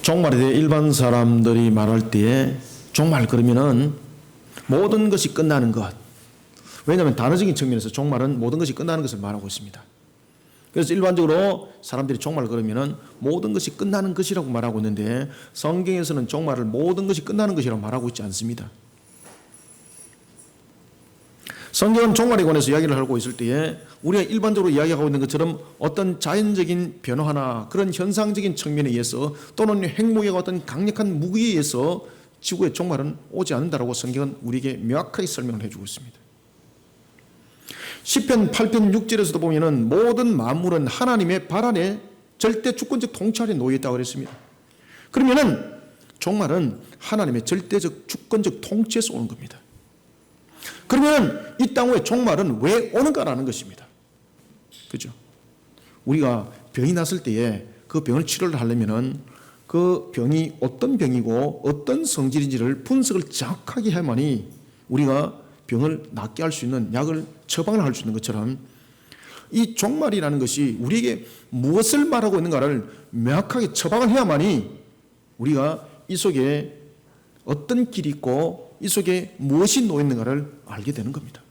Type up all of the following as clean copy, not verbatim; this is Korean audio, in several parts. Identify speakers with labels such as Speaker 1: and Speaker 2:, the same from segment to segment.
Speaker 1: 종말에 대해 일반 사람들이 말할 때에 종말 그러면은 모든 것이 끝나는 것. 왜냐하면 단어적인 측면에서 종말은 모든 것이 끝나는 것을 말하고 있습니다. 그래서 일반적으로 사람들이 종말 그러면은 모든 것이 끝나는 것이라고 말하고 있는데, 성경에서는 종말을 모든 것이 끝나는 것이라고 말하고 있지 않습니다. 성경은 종말에 관해서 이야기를 하고 있을 때에 우리가 일반적으로 이야기하고 있는 것처럼 어떤 자연적인 변화나 그런 현상적인 측면에 의해서 또는 핵무기가 어떤 강력한 무기에 의해서 지구의 종말은 오지 않는다라고 성경은 우리에게 명확하게 설명을 해주고 있습니다. 시편 8편 6절에서도 보면은 모든 만물은 하나님의 발 아래 절대 주권적 통치 아래 놓여 있다고 그랬습니다. 그러면은 종말은 하나님의 절대적 주권적 통치에서 오는 겁니다. 그러면 이 땅 위에 종말은 왜 오는가라는 것입니다. 그죠? 우리가 병이 났을 때에 그 병을 치료를 하려면은 그 병이 어떤 병이고 어떤 성질인지를 분석을 정확하게 해야만이 우리가 병을 낫게 할 수 있는 약을 처방을 할 수 있는 것처럼, 이 종말이라는 것이 우리에게 무엇을 말하고 있는가를 명확하게 처방을 해야만이 우리가 이 속에 어떤 길이 있고 이 속에 무엇이 놓여 있는가를 알게 되는 겁니다.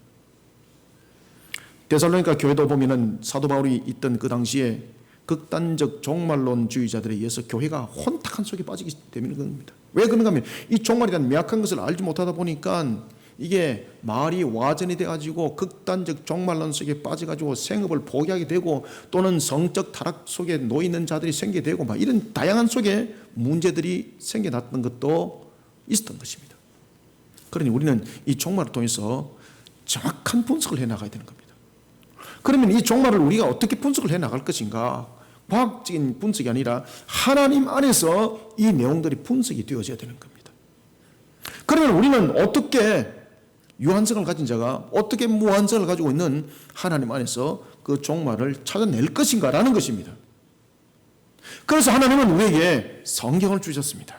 Speaker 1: 데살로니가 교회도 보면은 사도 바울이 있던 그 당시에 극단적 종말론주의자들에 의해서 교회가 혼탁한 속에 빠지게 되는 겁니다. 왜 그런가 하면 이 종말에 대한 명확한 것을 알지 못하다 보니까 이게 말이 와전이 돼가지고 극단적 종말론 속에 빠져가지고 생업을 포기하게 되고 또는 성적 타락 속에 놓이는 자들이 생기게 되고 막 이런 다양한 속에 문제들이 생겨났던 것도 있었던 것입니다. 그러니 우리는 이 종말을 통해서 정확한 분석을 해나가야 되는 겁니다. 그러면 이 종말을 우리가 어떻게 분석을 해나갈 것인가? 과학적인 분석이 아니라 하나님 안에서 이 내용들이 분석이 되어져야 되는 겁니다. 그러면 우리는 어떻게 유한성을 가진 자가 어떻게 무한성을 가지고 있는 하나님 안에서 그 종말을 찾아낼 것인가라는 것입니다. 그래서 하나님은 우리에게 성경을 주셨습니다.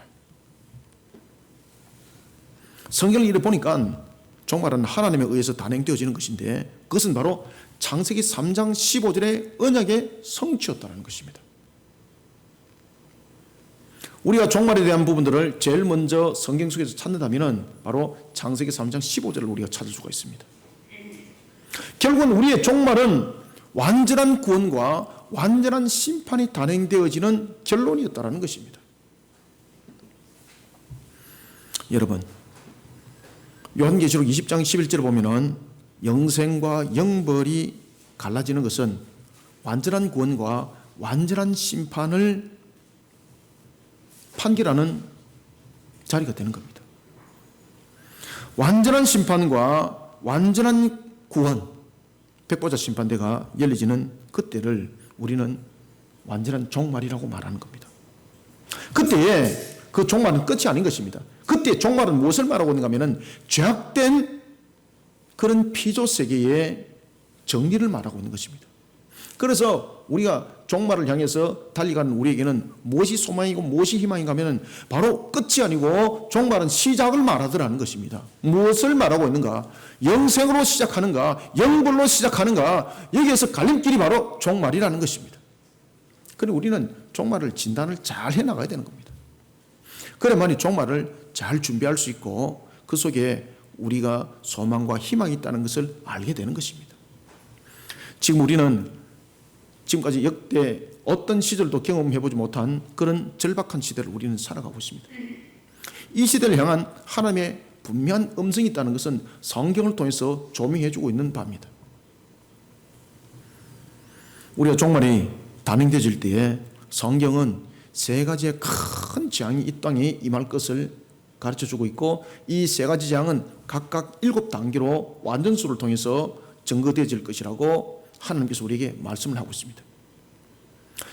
Speaker 1: 성경을 이렇게 보니까 종말은 하나님에 의해서 단행되어지는 것인데, 그것은 바로 창세기 3장 15절의 언약의 성취였다는 것입니다. 우리가 종말에 대한 부분들을 제일 먼저 성경 속에서 찾는다면 바로 창세기 3장 15절을 우리가 찾을 수가 있습니다. 결국은 우리의 종말은 완전한 구원과 완전한 심판이 단행되어지는 결론이었다는 것입니다. 여러분, 요한계시록 20장 11절을 보면은 영생과 영벌이 갈라지는 것은 완전한 구원과 완전한 심판을 판결하는 자리가 되는 겁니다. 완전한 심판과 완전한 구원, 백보자 심판대가 열려지는 그때를 우리는 완전한 종말이라고 말하는 겁니다. 그때에 그 종말은 끝이 아닌 것입니다. 그때 종말은 무엇을 말하고 있는가 하면 죄악된 그런 피조 세계의 정리를 말하고 있는 것입니다. 그래서 우리가 종말을 향해서 달려가는 우리에게는 무엇이 소망이고 무엇이 희망인가 하면 바로 끝이 아니고 종말은 시작을 말하더라는 것입니다. 무엇을 말하고 있는가? 영생으로 시작하는가? 영벌로 시작하는가? 여기에서 갈림길이 바로 종말이라는 것입니다. 그리고 우리는 종말을 진단을 잘 해나가야 되는 겁니다. 그래야만이 종말을 잘 준비할 수 있고 그 속에 우리가 소망과 희망이 있다는 것을 알게 되는 것입니다. 지금 우리는 지금까지 역대 어떤 시절도 경험해보지 못한 그런 절박한 시대를 우리는 살아가고 있습니다. 이 시대를 향한 하나님의 분명한 음성이 있다는 것은 성경을 통해서 조명해주고 있는 바입니다. 우리가 종말이 단행되어질 때에 성경은 세 가지의 큰 재앙이 이 땅에 임할 것을 가르쳐주고 있고, 이 세 가지 재앙은 각각 7단계로 완전수를 통해서 증거되어질 것이라고 하나님께서 우리에게 말씀을 하고 있습니다.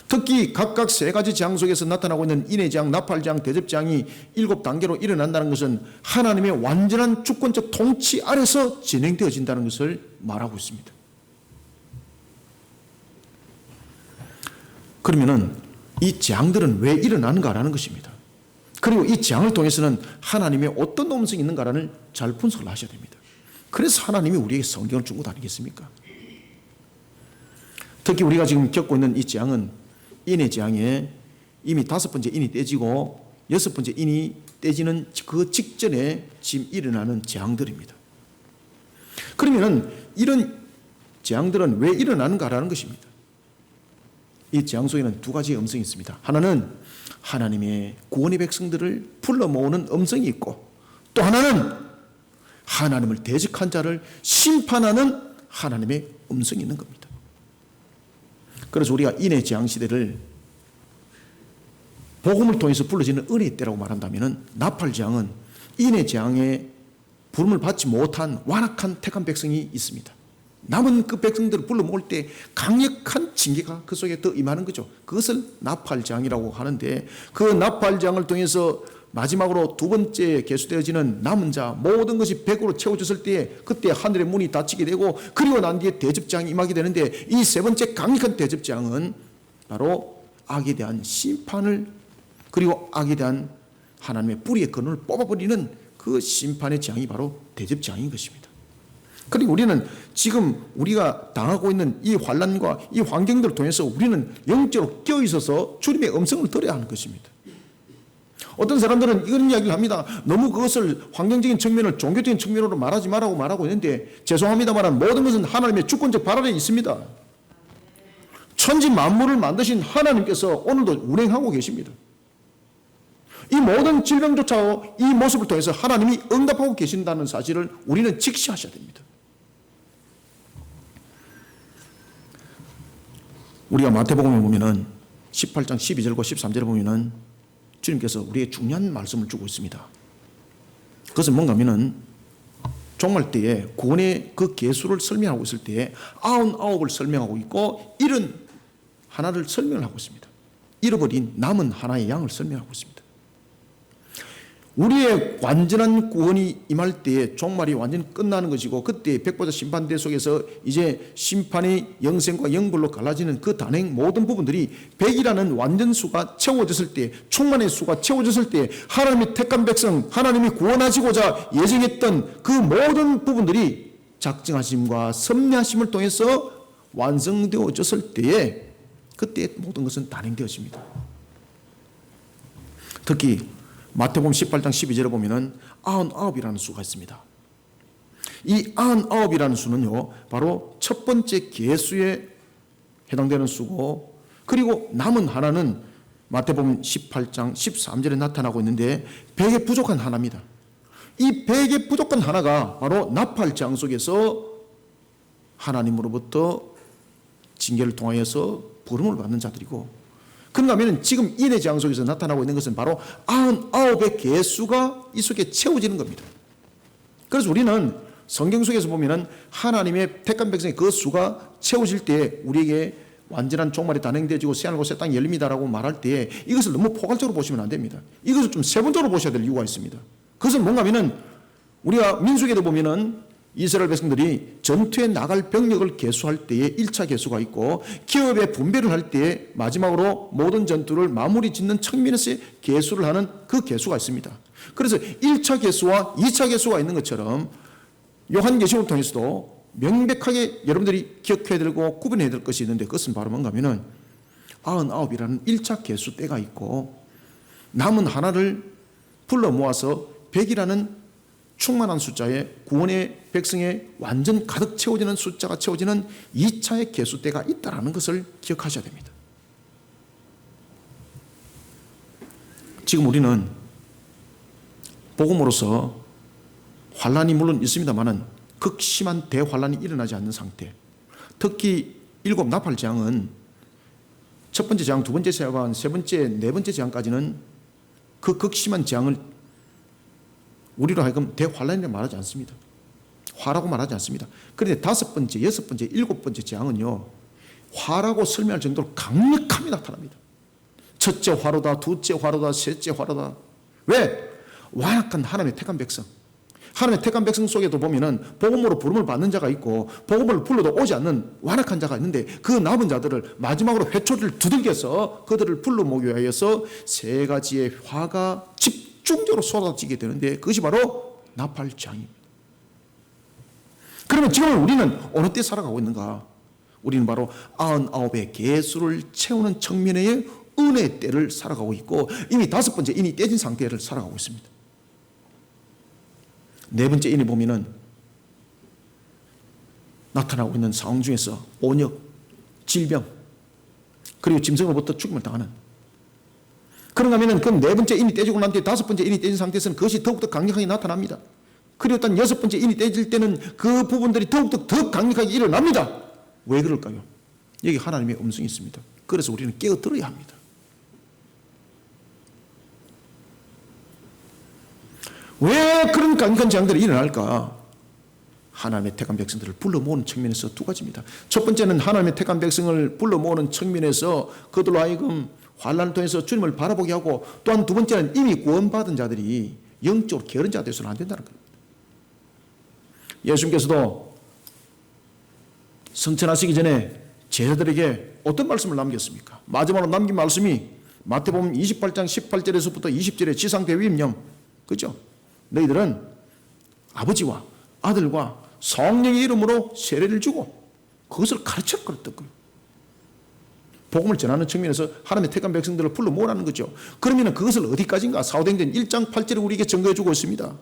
Speaker 1: 특히 각각 세 가지 재앙 속에서 나타나고 있는 인해재앙, 나팔재앙, 대접재앙이 7단계로 일어난다는 것은 하나님의 완전한 주권적 통치 아래서 진행되어진다는 것을 말하고 있습니다. 그러면은 이 재앙들은 왜 일어나는가라는 것입니다. 그리고 이 재앙을 통해서는 하나님의 어떤 음성이 있는가를 잘 분석을 하셔야 됩니다. 그래서 하나님이 우리에게 성경을 준 것 아니겠습니까? 특히 우리가 지금 겪고 있는 이 재앙은 인해 재앙에 이미 5번째 인이 떼지고 6번째 인이 떼지는 그 직전에 지금 일어나는 재앙들입니다. 그러면은 이런 재앙들은 왜 일어나는가라는 것입니다. 이 재앙 속에는 두 가지의 음성이 있습니다. 하나는 하나님의 구원의 백성들을 불러 모으는 음성이 있고, 또 하나는 하나님을 대적한 자를 심판하는 하나님의 음성이 있는 겁니다. 그래서 우리가 인의 재앙 시대를 복음을 통해서 불러지는 은혜의 때라고 말한다면, 나팔 재앙은 인의 재앙에 부름을 받지 못한 완악한 택한 백성이 있습니다. 남은 그 백성들을 불러 모을 때 강력한 징계가 그 속에 더 임하는 거죠. 그것을 나팔 재앙이라고 하는데, 그 나팔 재앙을 통해서 마지막으로 두 번째 계수되어지는 남은 자 모든 것이 100으로 채워졌을 때, 그때 하늘의 문이 닫히게 되고, 그리고 난 뒤에 대접재앙이 임하게 되는데, 이 세 번째 강력한 대접재앙은 바로 악에 대한 심판을, 그리고 악에 대한 하나님의 뿌리의 근원을 뽑아버리는 그 심판의 재앙이 바로 대접재앙인 것입니다. 그리고 우리는 지금 우리가 당하고 있는 이 환난과 이 환경들을 통해서 우리는 영적으로 깨어있어서 주님의 음성을 들어야 하는 것입니다. 어떤 사람들은 이런 이야기를 합니다. 너무 그것을 환경적인 측면을 종교적인 측면으로 말하지 말라고 있는데, 죄송합니다만 모든 것은 하나님의 주권적 발 아래에 있습니다. 천지 만물을 만드신 하나님께서 오늘도 운행하고 계십니다. 이 모든 질병조차 이 모습을 통해서 하나님이 응답하고 계신다는 사실을 우리는 직시하셔야 됩니다. 우리가 마태복음에 보면은 18장 12절과 13절에 보면은 주님께서 우리의 중요한 말씀을 주고 있습니다. 그것은 뭔가 하면은 종말 때에 구원의 그 계수를 설명하고 있을 때에 99을 설명하고 있고, 이런 하나를 설명을 하고 있습니다. 잃어버린 남은 하나의 양을 설명하고 있습니다. 우리의 완전한 구원이 임할 때에 종말이 완전히 끝나는 것이고, 그때 백보자 심판대 속에서 이제 심판의 영생과 영벌로 갈라지는 그 단행 모든 부분들이 100이라는 완전수가 채워졌을 때, 충만의 수가 채워졌을 때, 하나님의 택한 백성, 하나님이 구원하시고자 예정했던 그 모든 부분들이 작정하심과 섭리하심을 통해서 완성되어졌을 때에, 그때 모든 것은 단행되었습니다. 특히 마태복음 18장 12절에 보면은 99이라는 수가 있습니다. 이 99이라는 수는요, 바로 첫 번째 계수에 해당되는 수고, 그리고 남은 하나는 마태복음 18장 13절에 나타나고 있는데 100에 부족한 하나입니다. 이 100에 부족한 하나가 바로 나팔 재앙 속에서 하나님으로부터 징계를 통하여서 부름을 받는 자들이고, 그런가 하면 지금 인의 재앙 속에서 나타나고 있는 것은 바로 99의 계수가 이 속에 채워지는 겁니다. 그래서 우리는 성경 속에서 보면은 하나님의 택한 백성의 그 수가 채워질 때 우리에게 완전한 종말이 단행되어지고 새하늘과 새 땅이 열립니다라고 말할 때, 이것을 너무 포괄적으로 보시면 안 됩니다. 이것을 좀 세분적으로 보셔야 될 이유가 있습니다. 그것은 뭔가 하면은 우리가 민수기에도 보면은 이스라엘 백성들이 전투에 나갈 병력을 계수할 때에 1차 계수가 있고, 기업의 분배를 할 때에 마지막으로 모든 전투를 마무리 짓는 측면에서 계수를 하는 그 계수가 있습니다. 그래서 1차 계수와 2차 계수가 있는 것처럼 요한계시록을 통해서도 명백하게 여러분들이 기억해야 되고 구분해야 될 것이 있는데, 그것은 바로 뭔가 하면은 99이라는 1차 계수 때가 있고, 남은 하나를 불러 모아서 100이라는 충만한 숫자의 구원의 백성의 완전 가득 채워지는 숫자가 채워지는 2차의 계수 때가 있다는 것을 기억하셔야 됩니다. 지금 우리는 복음으로서 환란이 물론 있습니다만은 극심한 대환란이 일어나지 않는 상태, 특히 7 나팔 재앙은 첫 번째 재앙, 두 번째 재앙, 세 번째, 네 번째 재앙까지는 그 극심한 재앙을 우리로 하여금 대환란이라고 말하지 않습니다. 화라고 말하지 않습니다. 그런데 5번째, 6번째, 7번째 재앙은요, 화라고 설명할 정도로 강력함이 나타납니다. 첫째 화로다, 둘째 화로다, 셋째 화로다. 왜? 완악한 하나님의 택한 백성, 하나님의 택한 백성 속에도 보면은 복음으로 부름을 받는 자가 있고, 복음을 불러도 오지 않는 완악한 자가 있는데, 그 남은 자들을 마지막으로 회초리를 두들겨서 그들을 불러 모으기 위해서 세 가지의 화가 집중적으로 쏟아지게 되는데, 그것이 바로 나팔 재앙입니다. 그러면 지금 우리는 어느 때 살아가고 있는가? 우리는 바로 99의 계수를 채우는 측면의 은혜의 때를 살아가고 있고 이미 5번째 인이 떼진 상태를 살아가고 있습니다. 4번째 인이 보면은 나타나고 있는 상황 중에서 온역, 질병, 그리고 짐승으로부터 죽음을 당하는, 그런가 하면 그 4번째 인이 떼지고 난 뒤에 5번째 인이 떼진 상태에서는 그것이 더욱더 강력하게 나타납니다. 그리고 단 6번째 인이 떼질 때는 그 부분들이 더욱더 더 강력하게 일어납니다. 왜 그럴까요? 여기 하나님의 음성이 있습니다. 그래서 우리는 깨어들어야 합니다. 왜 그런 강력한 재앙들이 일어날까? 하나님의 택한 백성들을 불러 모으는 측면에서 2가지입니다. 첫 번째는 하나님의 택한 백성을 불러 모으는 측면에서 그들로 하여금 환난을 통해서 주님을 바라보게 하고, 또한 2번째는 이미 구원받은 자들이 영적으로 게으른 자가 되어서는 안 된다는 겁니다. 예수님께서도 승천하시기 전에 제자들에게 어떤 말씀을 남겼습니까? 마지막으로 남긴 말씀이 마태복음 28장 18절에서부터 20절의 지상대위임령, 그죠? 너희들은 아버지와 아들과 성령의 이름으로 세례를 주고 그것을 가르쳐 그랬던 거예요. 복음을 전하는 측면에서 하나님의 택한 백성들을 불러 모으라는 거죠. 그러면 그것을 어디까지인가? 사도행전 1장 8절에 우리에게 증거해 주고 있습니다.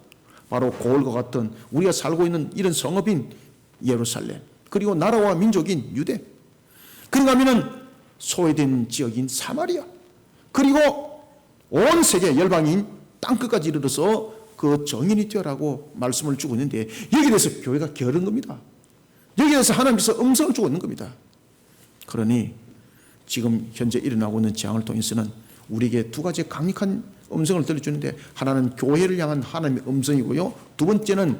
Speaker 1: 바로 고을과 같은 우리가 살고 있는 이런 성읍인 예루살렘, 그리고 나라와 민족인 유대, 그런가 하면 소외된 지역인 사마리아, 그리고 온 세계 열방인 땅끝까지 이르러서 그 정인이 되어라고 말씀을 주고 있는데, 여기에 대해서 교회가 게으른 겁니다. 여기에 대해서 하나님께서 음성을 주고 있는 겁니다. 그러니 지금 현재 일어나고 있는 재앙을 통해서는 우리에게 2가지 강력한 음성을 들려주는데, 하나는 교회를 향한 하나님의 음성이고요, 2번째는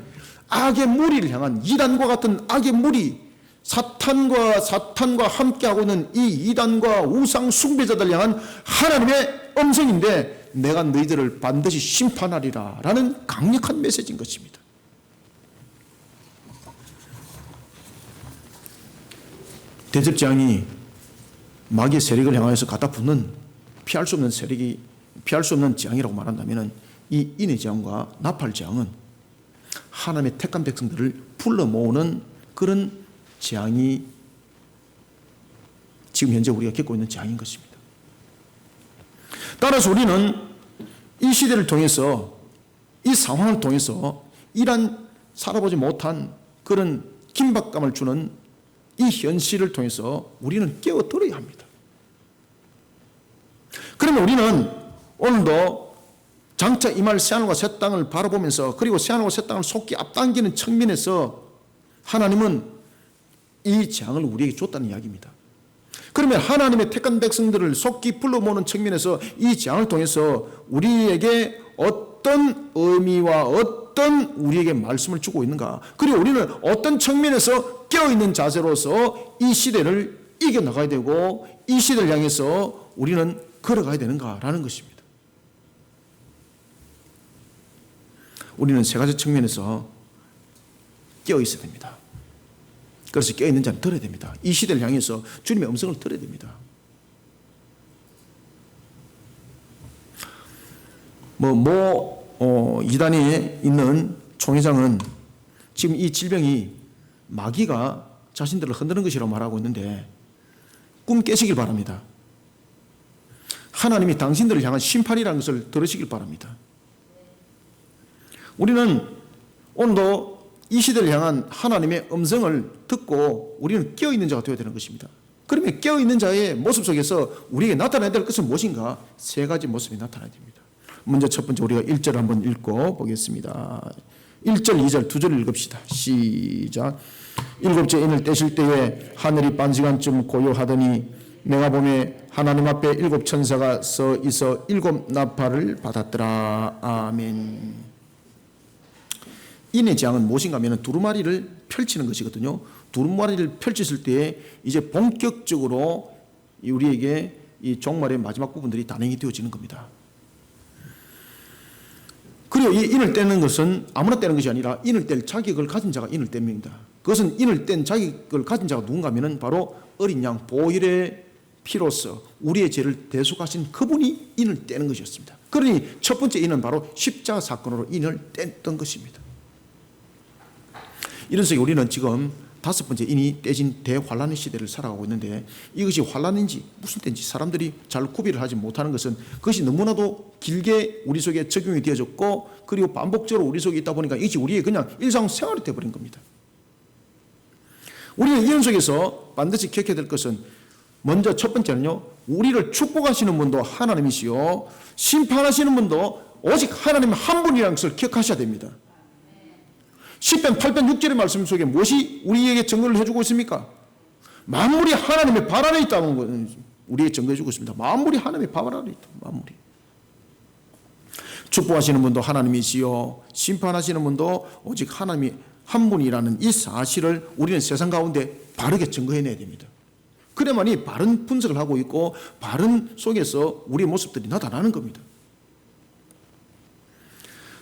Speaker 1: 악의 무리를 향한, 이단과 같은 악의 무리, 사탄과 함께하고 있는 이 이단과 우상 숭배자들 향한 하나님의 음성인데, 내가 너희들을 반드시 심판하리라 라는 강력한 메시지인 것입니다. 대접재앙이 마귀의 세력을 향하여서 갖다 붙는 피할 수 없는 세력이, 피할 수 없는 재앙이라고 말한다면, 이 인의 재앙과 나팔 재앙은 하나님의 택한 백성들을 불러 모으는 그런 재앙이 지금 현재 우리가 겪고 있는 재앙인 것입니다. 따라서 우리는 이 시대를 통해서, 이 상황을 통해서 이런 살아보지 못한 그런 긴박감을 주는 이 현실을 통해서 우리는 깨어들어야 합니다. 그러면 우리는 오늘도 장차 임할 새하늘과 새 땅을 바라보면서, 그리고 새하늘과 새 땅을 속히 앞당기는 측면에서 하나님은 이 재앙을 우리에게 줬다는 이야기입니다. 그러면 하나님의 택한 백성들을 속히 불러 모으는 측면에서 이 재앙을 통해서 우리에게 어떤 의미와 어떤 우리에게 말씀을 주고 있는가, 그리고 우리는 어떤 측면에서 깨어있는 자세로서 이 시대를 이겨나가야 되고 이 시대를 향해서 우리는 걸어가야 되는가라는 것입니다. 우리는 3가지 측면에서 깨어있어야 됩니다. 그래서 깨어있는 자는 들어야 됩니다. 이 시대를 향해서 주님의 음성을 들어야 됩니다. 이단에 있는 총회장은 지금 이 질병이 마귀가 자신들을 흔드는 것이라고 말하고 있는데, 꿈 깨시길 바랍니다. 하나님이 당신들을 향한 심판이라는 것을 들으시길 바랍니다. 우리는 오늘도 이 시대를 향한 하나님의 음성을 듣고 우리는 깨어있는 자가 되어야 되는 것입니다. 그러면 깨어있는 자의 모습 속에서 우리에게 나타나야 될 것은 무엇인가? 3가지 모습이 나타나야 됩니다. 먼저 첫 번째, 우리가 1절 한번 읽고 보겠습니다. 1절, 2절, 2절 읽읍시다. 시작. 7째 인을 떼실 때에 하늘이 반시간쯤 고요하더니 내가 보매 하나님 앞에 7 천사가 서 있어 7 나팔을 받았더라. 아멘. 인의 재앙은 무엇인가 하면 두루마리를 펼치는 것이거든요. 두루마리를 펼쳤을 때에 이제 본격적으로 우리에게 이 종말의 마지막 부분들이 단행이 되어지는 겁니다. 그리고 이 인을 떼는 것은 아무나 떼는 것이 아니라 인을 뗄 자격을 가진 자가 인을 뗍니다. 그것은 인을 뗀 자격을 가진 자가 누군가 하면 바로 어린 양 보혈의 피로서 우리의 죄를 대속하신 그분이 인을 떼는 것이었습니다. 그러니 첫 번째 인은 바로 십자가 사건으로 인을 뗐던 것입니다. 이런 속에 우리는 지금 다섯 번째 인이 떼진 대환란의 시대를 살아가고 있는데, 이것이 환란인지 무슨 때인지 사람들이 잘 구별을 하지 못하는 것은 그것이 너무나도 길게 우리 속에 적용이 되어졌고, 그리고 반복적으로 우리 속에 있다 보니까 이것이 우리의 그냥 일상생활이 되어버린 겁니다. 우리는 이런 속에서 반드시 기억해야 될 것은, 먼저 첫 번째는요, 우리를 축복하시는 분도 하나님이시요 심판하시는 분도 오직 하나님 한 분이라는 것을 기억하셔야 됩니다. 시편 8편 6절의 말씀 속에 무엇이 우리에게 증거를 해주고 있습니까? 만물이 하나님의 발 아래 있다는 것을 우리에게 증거해주고 있습니다. 만물이 하나님의 발 아래 있다. 만물이. 축복하시는 분도 하나님이시요 심판하시는 분도 오직 하나님이 한 분이라는 이 사실을 우리는 세상 가운데 바르게 증거해내야 됩니다. 그래야만이 바른 분석을 하고 있고 바른 속에서 우리의 모습들이 나타나는 겁니다.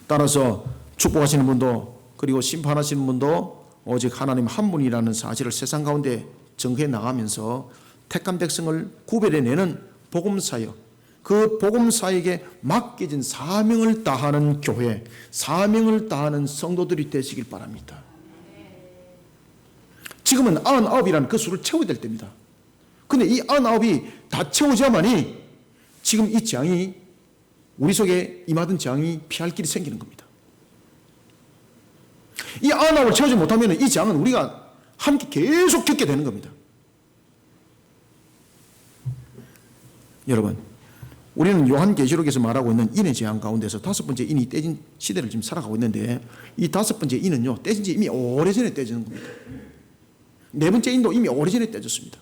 Speaker 1: 따라서 축복하시는 분도 그리고 심판하시는 분도 오직 하나님 한 분이라는 사실을 세상 가운데 증거해 나가면서 택한 백성을 구별해내는 복음사역, 그 복음사역에 맡겨진 사명을 다하는 교회, 사명을 다하는 성도들이 되시길 바랍니다. 지금은 99이라는 그 수를 채워야 될 때입니다. 근데 이 99이 다 채워져야만이 지금 이 재앙이, 우리 속에 임하던 재앙이 피할 길이 생기는 겁니다. 이 99을 채우지 못하면 이 재앙은 우리가 함께 계속 겪게 되는 겁니다. 여러분, 우리는 요한계시록에서 말하고 있는 인의 재앙 가운데서 다섯 번째 인이 떼진 시대를 지금 살아가고 있는데, 이 다섯 번째 인은요, 떼진 지 이미 오래전에 떼지는 겁니다. 네 번째 인도 이미 오래전에 떼졌습니다.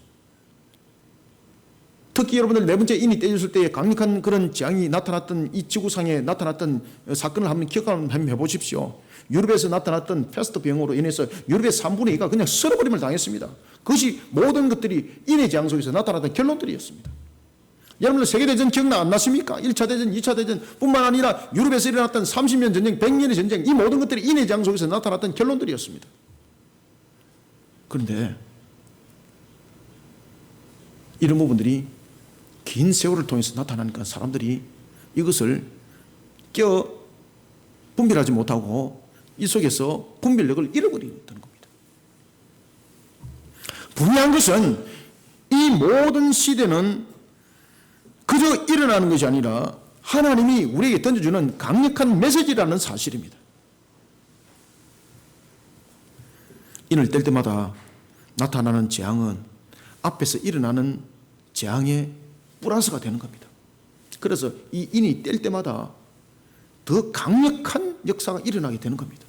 Speaker 1: 특히 여러분들 네 번째 인이 떼졌을 때에 강력한 그런 재앙이 나타났던 이 지구상에 나타났던 사건을 한번 기억 한번 해보십시오. 유럽에서 나타났던 패스트 병으로 인해서 유럽의 3분의 2가 그냥 썰어버림을 당했습니다. 그것이 모든 것들이 인의 재앙 속에서 나타났던 결론들이었습니다. 여러분들 세계대전 기억나 안 나십니까? 1차 대전, 2차 대전 뿐만 아니라 유럽에서 일어났던 30년 전쟁, 100년의 전쟁, 이 모든 것들이 인의 재앙 속에서 나타났던 결론들이었습니다. 그런데 이런 부분들이 긴 세월을 통해서 나타나니까 사람들이 이것을 분별하지 못하고 이 속에서 분별력을 잃어버리는 겁니다. 분명한 것은 이 모든 시대는 그저 일어나는 것이 아니라 하나님이 우리에게 던져주는 강력한 메시지라는 사실입니다. 인을 뗄 때마다 나타나는 재앙은 앞에서 일어나는 재앙의 플러스가 되는 겁니다. 그래서 이 인이 뗄 때마다 더 강력한 역사가 일어나게 되는 겁니다.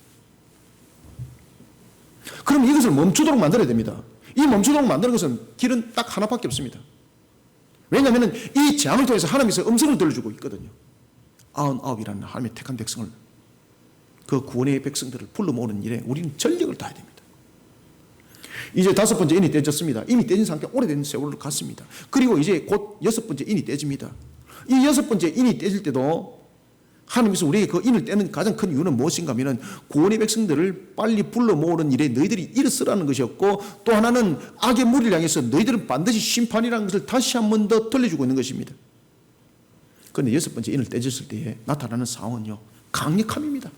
Speaker 1: 그럼 이것을 멈추도록 만들어야 됩니다. 이 멈추도록 만드는 것은 길은 딱 하나밖에 없습니다. 왜냐하면 이 재앙을 통해서 하나님께서 음성을 들려주고 있거든요. 99이라는 하나님의 택한 백성을, 그 구원의 백성들을 불러 모으는 일에 우리는 전력을 다해야 됩니다. 이제 다섯 번째 인이 떼졌습니다. 이미 떼진 상태 오래된 세월을 갔습니다. 그리고 이제 곧 여섯 번째 인이 떼집니다. 이 여섯 번째 인이 떼질 때도 하나님께서 우리에게 그 인을 떼는 가장 큰 이유는 무엇인가 하면 구원의 백성들을 빨리 불러 모으는 일에 너희들이 일어서라는 것이었고, 또 하나는 악의 무리를 향해서 너희들은 반드시 심판이라는 것을 다시 한 번 더 들려주고 있는 것입니다. 그런데 여섯 번째 인을 떼졌을 때에 나타나는 상황은요, 강력함입니다.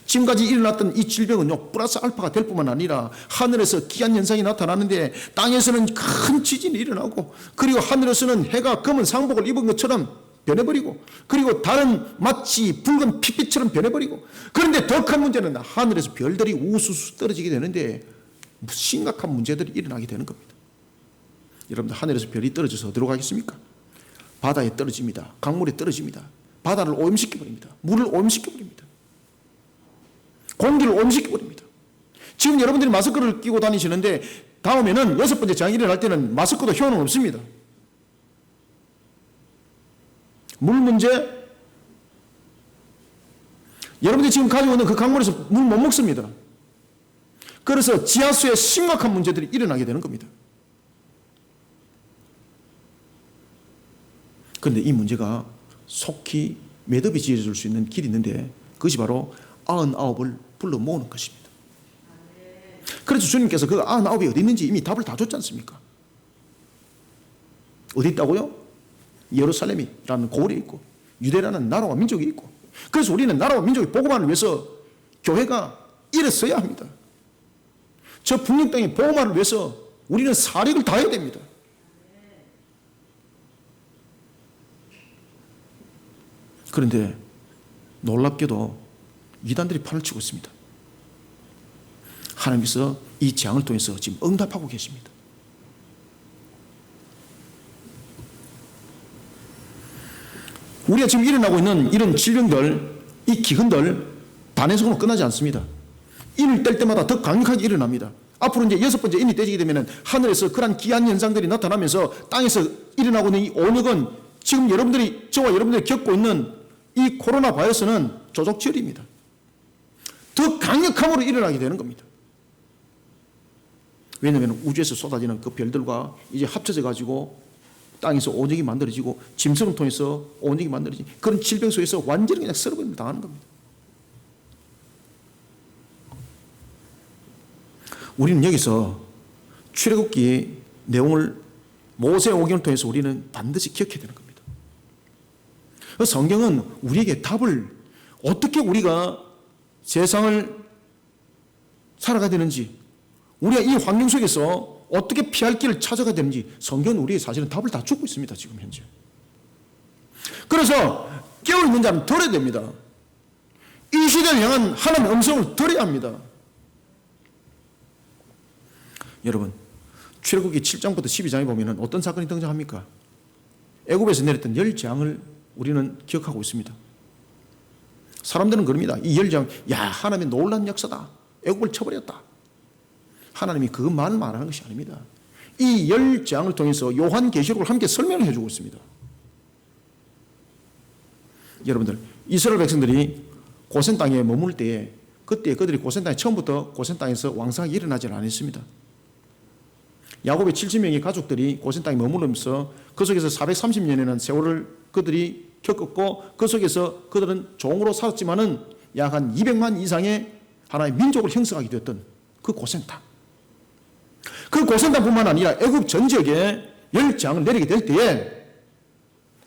Speaker 1: 지금까지 일어났던 이 질병은요, 플러스 알파가 될 뿐만 아니라 하늘에서 기한 현상이 나타나는데 땅에서는 큰 지진이 일어나고, 그리고 하늘에서는 해가 검은 상복을 입은 것처럼 변해버리고, 그리고 달은 마치 붉은 핏빛처럼 변해버리고, 그런데 더 큰 문제는 하늘에서 별들이 우수수 떨어지게 되는데 심각한 문제들이 일어나게 되는 겁니다. 여러분들, 하늘에서 별이 떨어져서 어디로 가겠습니까? 바다에 떨어집니다. 강물에 떨어집니다. 바다를 오염시켜버립니다. 물을 오염시켜버립니다. 공기를 오염시켜버립니다. 지금 여러분들이 마스크를 끼고 다니시는데 다음에는 여섯 번째 재앙이 일어날 때는 마스크도 효능 없습니다. 물 문제, 여러분들이 지금 가지고 있는 그 강물에서 물 못 먹습니다. 그래서 지하수에 심각한 문제들이 일어나게 되는 겁니다. 그런데 이 문제가 속히 매듭이 지어질 수 있는 길이 있는데, 그것이 바로 99을 불러 모으는 것입니다. 그래서 주님께서 그 99이 어디 있는지 이미 답을 다 줬지 않습니까? 어디 있다고요? 예루살렘이라는 고을에 있고 유대라는 나라와 민족이 있고, 그래서 우리는 나라와 민족의 복음만을 위해서 교회가 일어서야 합니다. 저 북녘 땅의 복음화를 위해서 우리는 사력을 다해야 됩니다. 그런데 놀랍게도 이단들이 판을 치고 있습니다. 하나님께서 이 재앙을 통해서 지금 응답하고 계십니다. 우리가 지금 일어나고 있는 이런 질병들, 이 기근들 단에서는 끝나지 않습니다. 인을 뗄 때마다 더 강력하게 일어납니다. 앞으로 이제 6번째 인이 떼지게 되면 하늘에서 그러한 기한 현상들이 나타나면서 땅에서 일어나고 있는 이 온역은 지금 저와 여러분들이 겪고 있는 이 코로나 바이러스는 조족지혈입니다. 더 강력함으로 일어나게 되는 겁니다. 왜냐하면 우주에서 쏟아지는 그 별들과 이제 합쳐져 가지고 땅에서 온역이 만들어지고 짐승을 통해서 온역이 만들어지고 그런 질병 속에서 완전히 그냥 썰어버리면 당하는 겁니다. 우리는 여기서 출애굽기 내용을 모세 오경을 통해서 우리는 반드시 기억해야 되는 겁니다. 성경은 우리에게 답을 어떻게 우리가 세상을 살아가야 되는지, 우리가 이 환경 속에서 어떻게 피할 길을 찾아가야 되는지 성경은 우리에게 사실은 답을 다 주고 있습니다. 지금 현재. 그래서 깨어있는 자는 들어야 됩니다. 이 시대를 향한 하나님의 음성을 들어야 합니다. 여러분, 출애굽기 7장부터 12장에 보면 어떤 사건이 등장합니까? 애굽에서 내렸던 열재앙을 우리는 기억하고 있습니다. 사람들은 그럽니다. 이 열재앙, 하나님의 놀라운 역사다. 애굽을 쳐버렸다. 하나님이 그것만 말하는 것이 아닙니다. 이 열재앙을 통해서 요한계시록을 함께 설명을 해주고 있습니다. 여러분들, 이스라엘 백성들이 고센 땅에 머물 때에 그때 그들이 고센 땅에 처음부터 고센 땅에서 왕성하게 일어나지 않았습니다. 야곱의 70명의 가족들이 고센 땅에 머무르면서 그 속에서 430년이라는 세월을 그들이 겪었고 그 속에서 그들은 종으로 살았지만은 약 한 200만 이상의 하나의 민족을 형성하게 되었던 그 고센 땅. 그 고센 땅뿐만 아니라 애굽 전 지역에 열재앙을 내리게 될 때에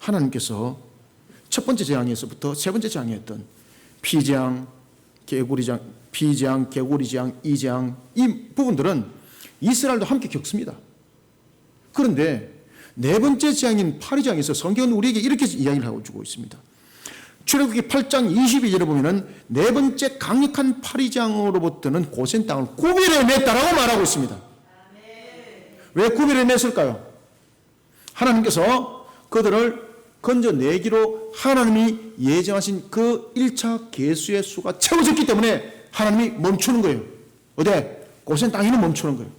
Speaker 1: 하나님께서 첫 번째 재앙에서부터 세 번째 재앙이었던 피재앙, 개구리재앙, 이 재앙, 이 부분들은 이스라엘도 함께 겪습니다. 그런데 네 번째 재앙인 파리재앙에서 성경은 우리에게 이렇게 이야기를 하고 주고 있습니다. 출애굽기 8장 22절에 보면은 네 번째 강력한 파리재앙으로부터는 고센 땅을 구별해냈다라고 말하고 있습니다. 왜 구별해냈을까요? 하나님께서 그들을 건져내기로 하나님이 예정하신 그 1차 계수의 수가 채워졌기 때문에 하나님이 멈추는 거예요. 어디? 고센 땅에는 멈추는 거예요.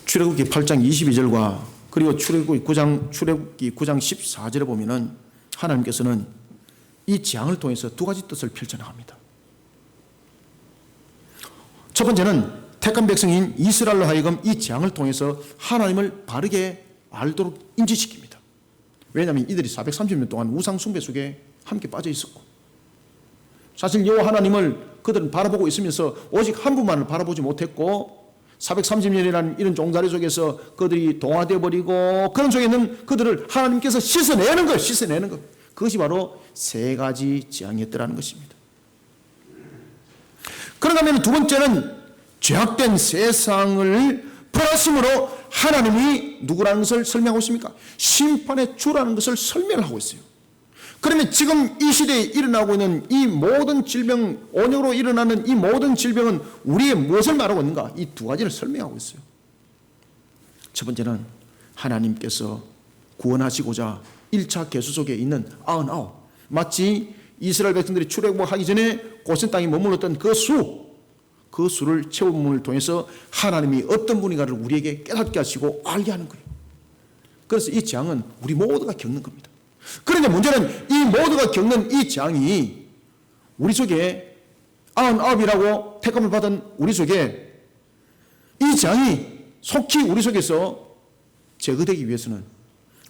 Speaker 1: 출애굽기 8장 22절과 그리고 출애굽기 9장 14절에 보면은 하나님께서는 이 재앙을 통해서 두 가지 뜻을 펼쳐나갑니다. 첫 번째는 택한 백성인 이스라엘로 하여금 이 재앙을 통해서 하나님을 바르게 알도록 인지시킵니다. 왜냐하면 이들이 430년 동안 우상 숭배 속에 함께 빠져 있었고, 사실 여호와 하나님을 그들은 바라보고 있으면서 오직 한 분만을 바라보지 못했고 430년이라는 이런 종자리 속에서 그들이 동화되어 버리고 그런 속에는 그들을 하나님께서 씻어내는 거예요. 씻어내는 것. 그것이 바로 세 가지 재앙이었더라는 것입니다. 그런가 하면 두 번째는 죄악된 세상을 벌하심으로 하나님이 누구라는 것을 설명하고 있습니까? 심판의 주라는 것을 설명을 하고 있어요. 그러면 지금 이 시대에 일어나고 있는 이 모든 질병, 온역으로 일어나는 이 모든 질병은 우리의 무엇을 말하고 있는가? 이 두 가지를 설명하고 있어요. 첫 번째는 하나님께서 구원하시고자 1차 계수 속에 있는 99, 마치 이스라엘 백성들이 출애굽하기 전에 고센 땅에 머물렀던 그 수를 채움을 통해서 하나님이 어떤 분인가를 우리에게 깨닫게 하시고 알게 하는 거예요. 그래서 이 재앙은 우리 모두가 겪는 겁니다. 그런데 문제는 이 모두가 겪는 이 재앙이 우리 속에 99이라고 택함을 받은 우리 속에 이 재앙이 속히 우리 속에서 제거되기 위해서는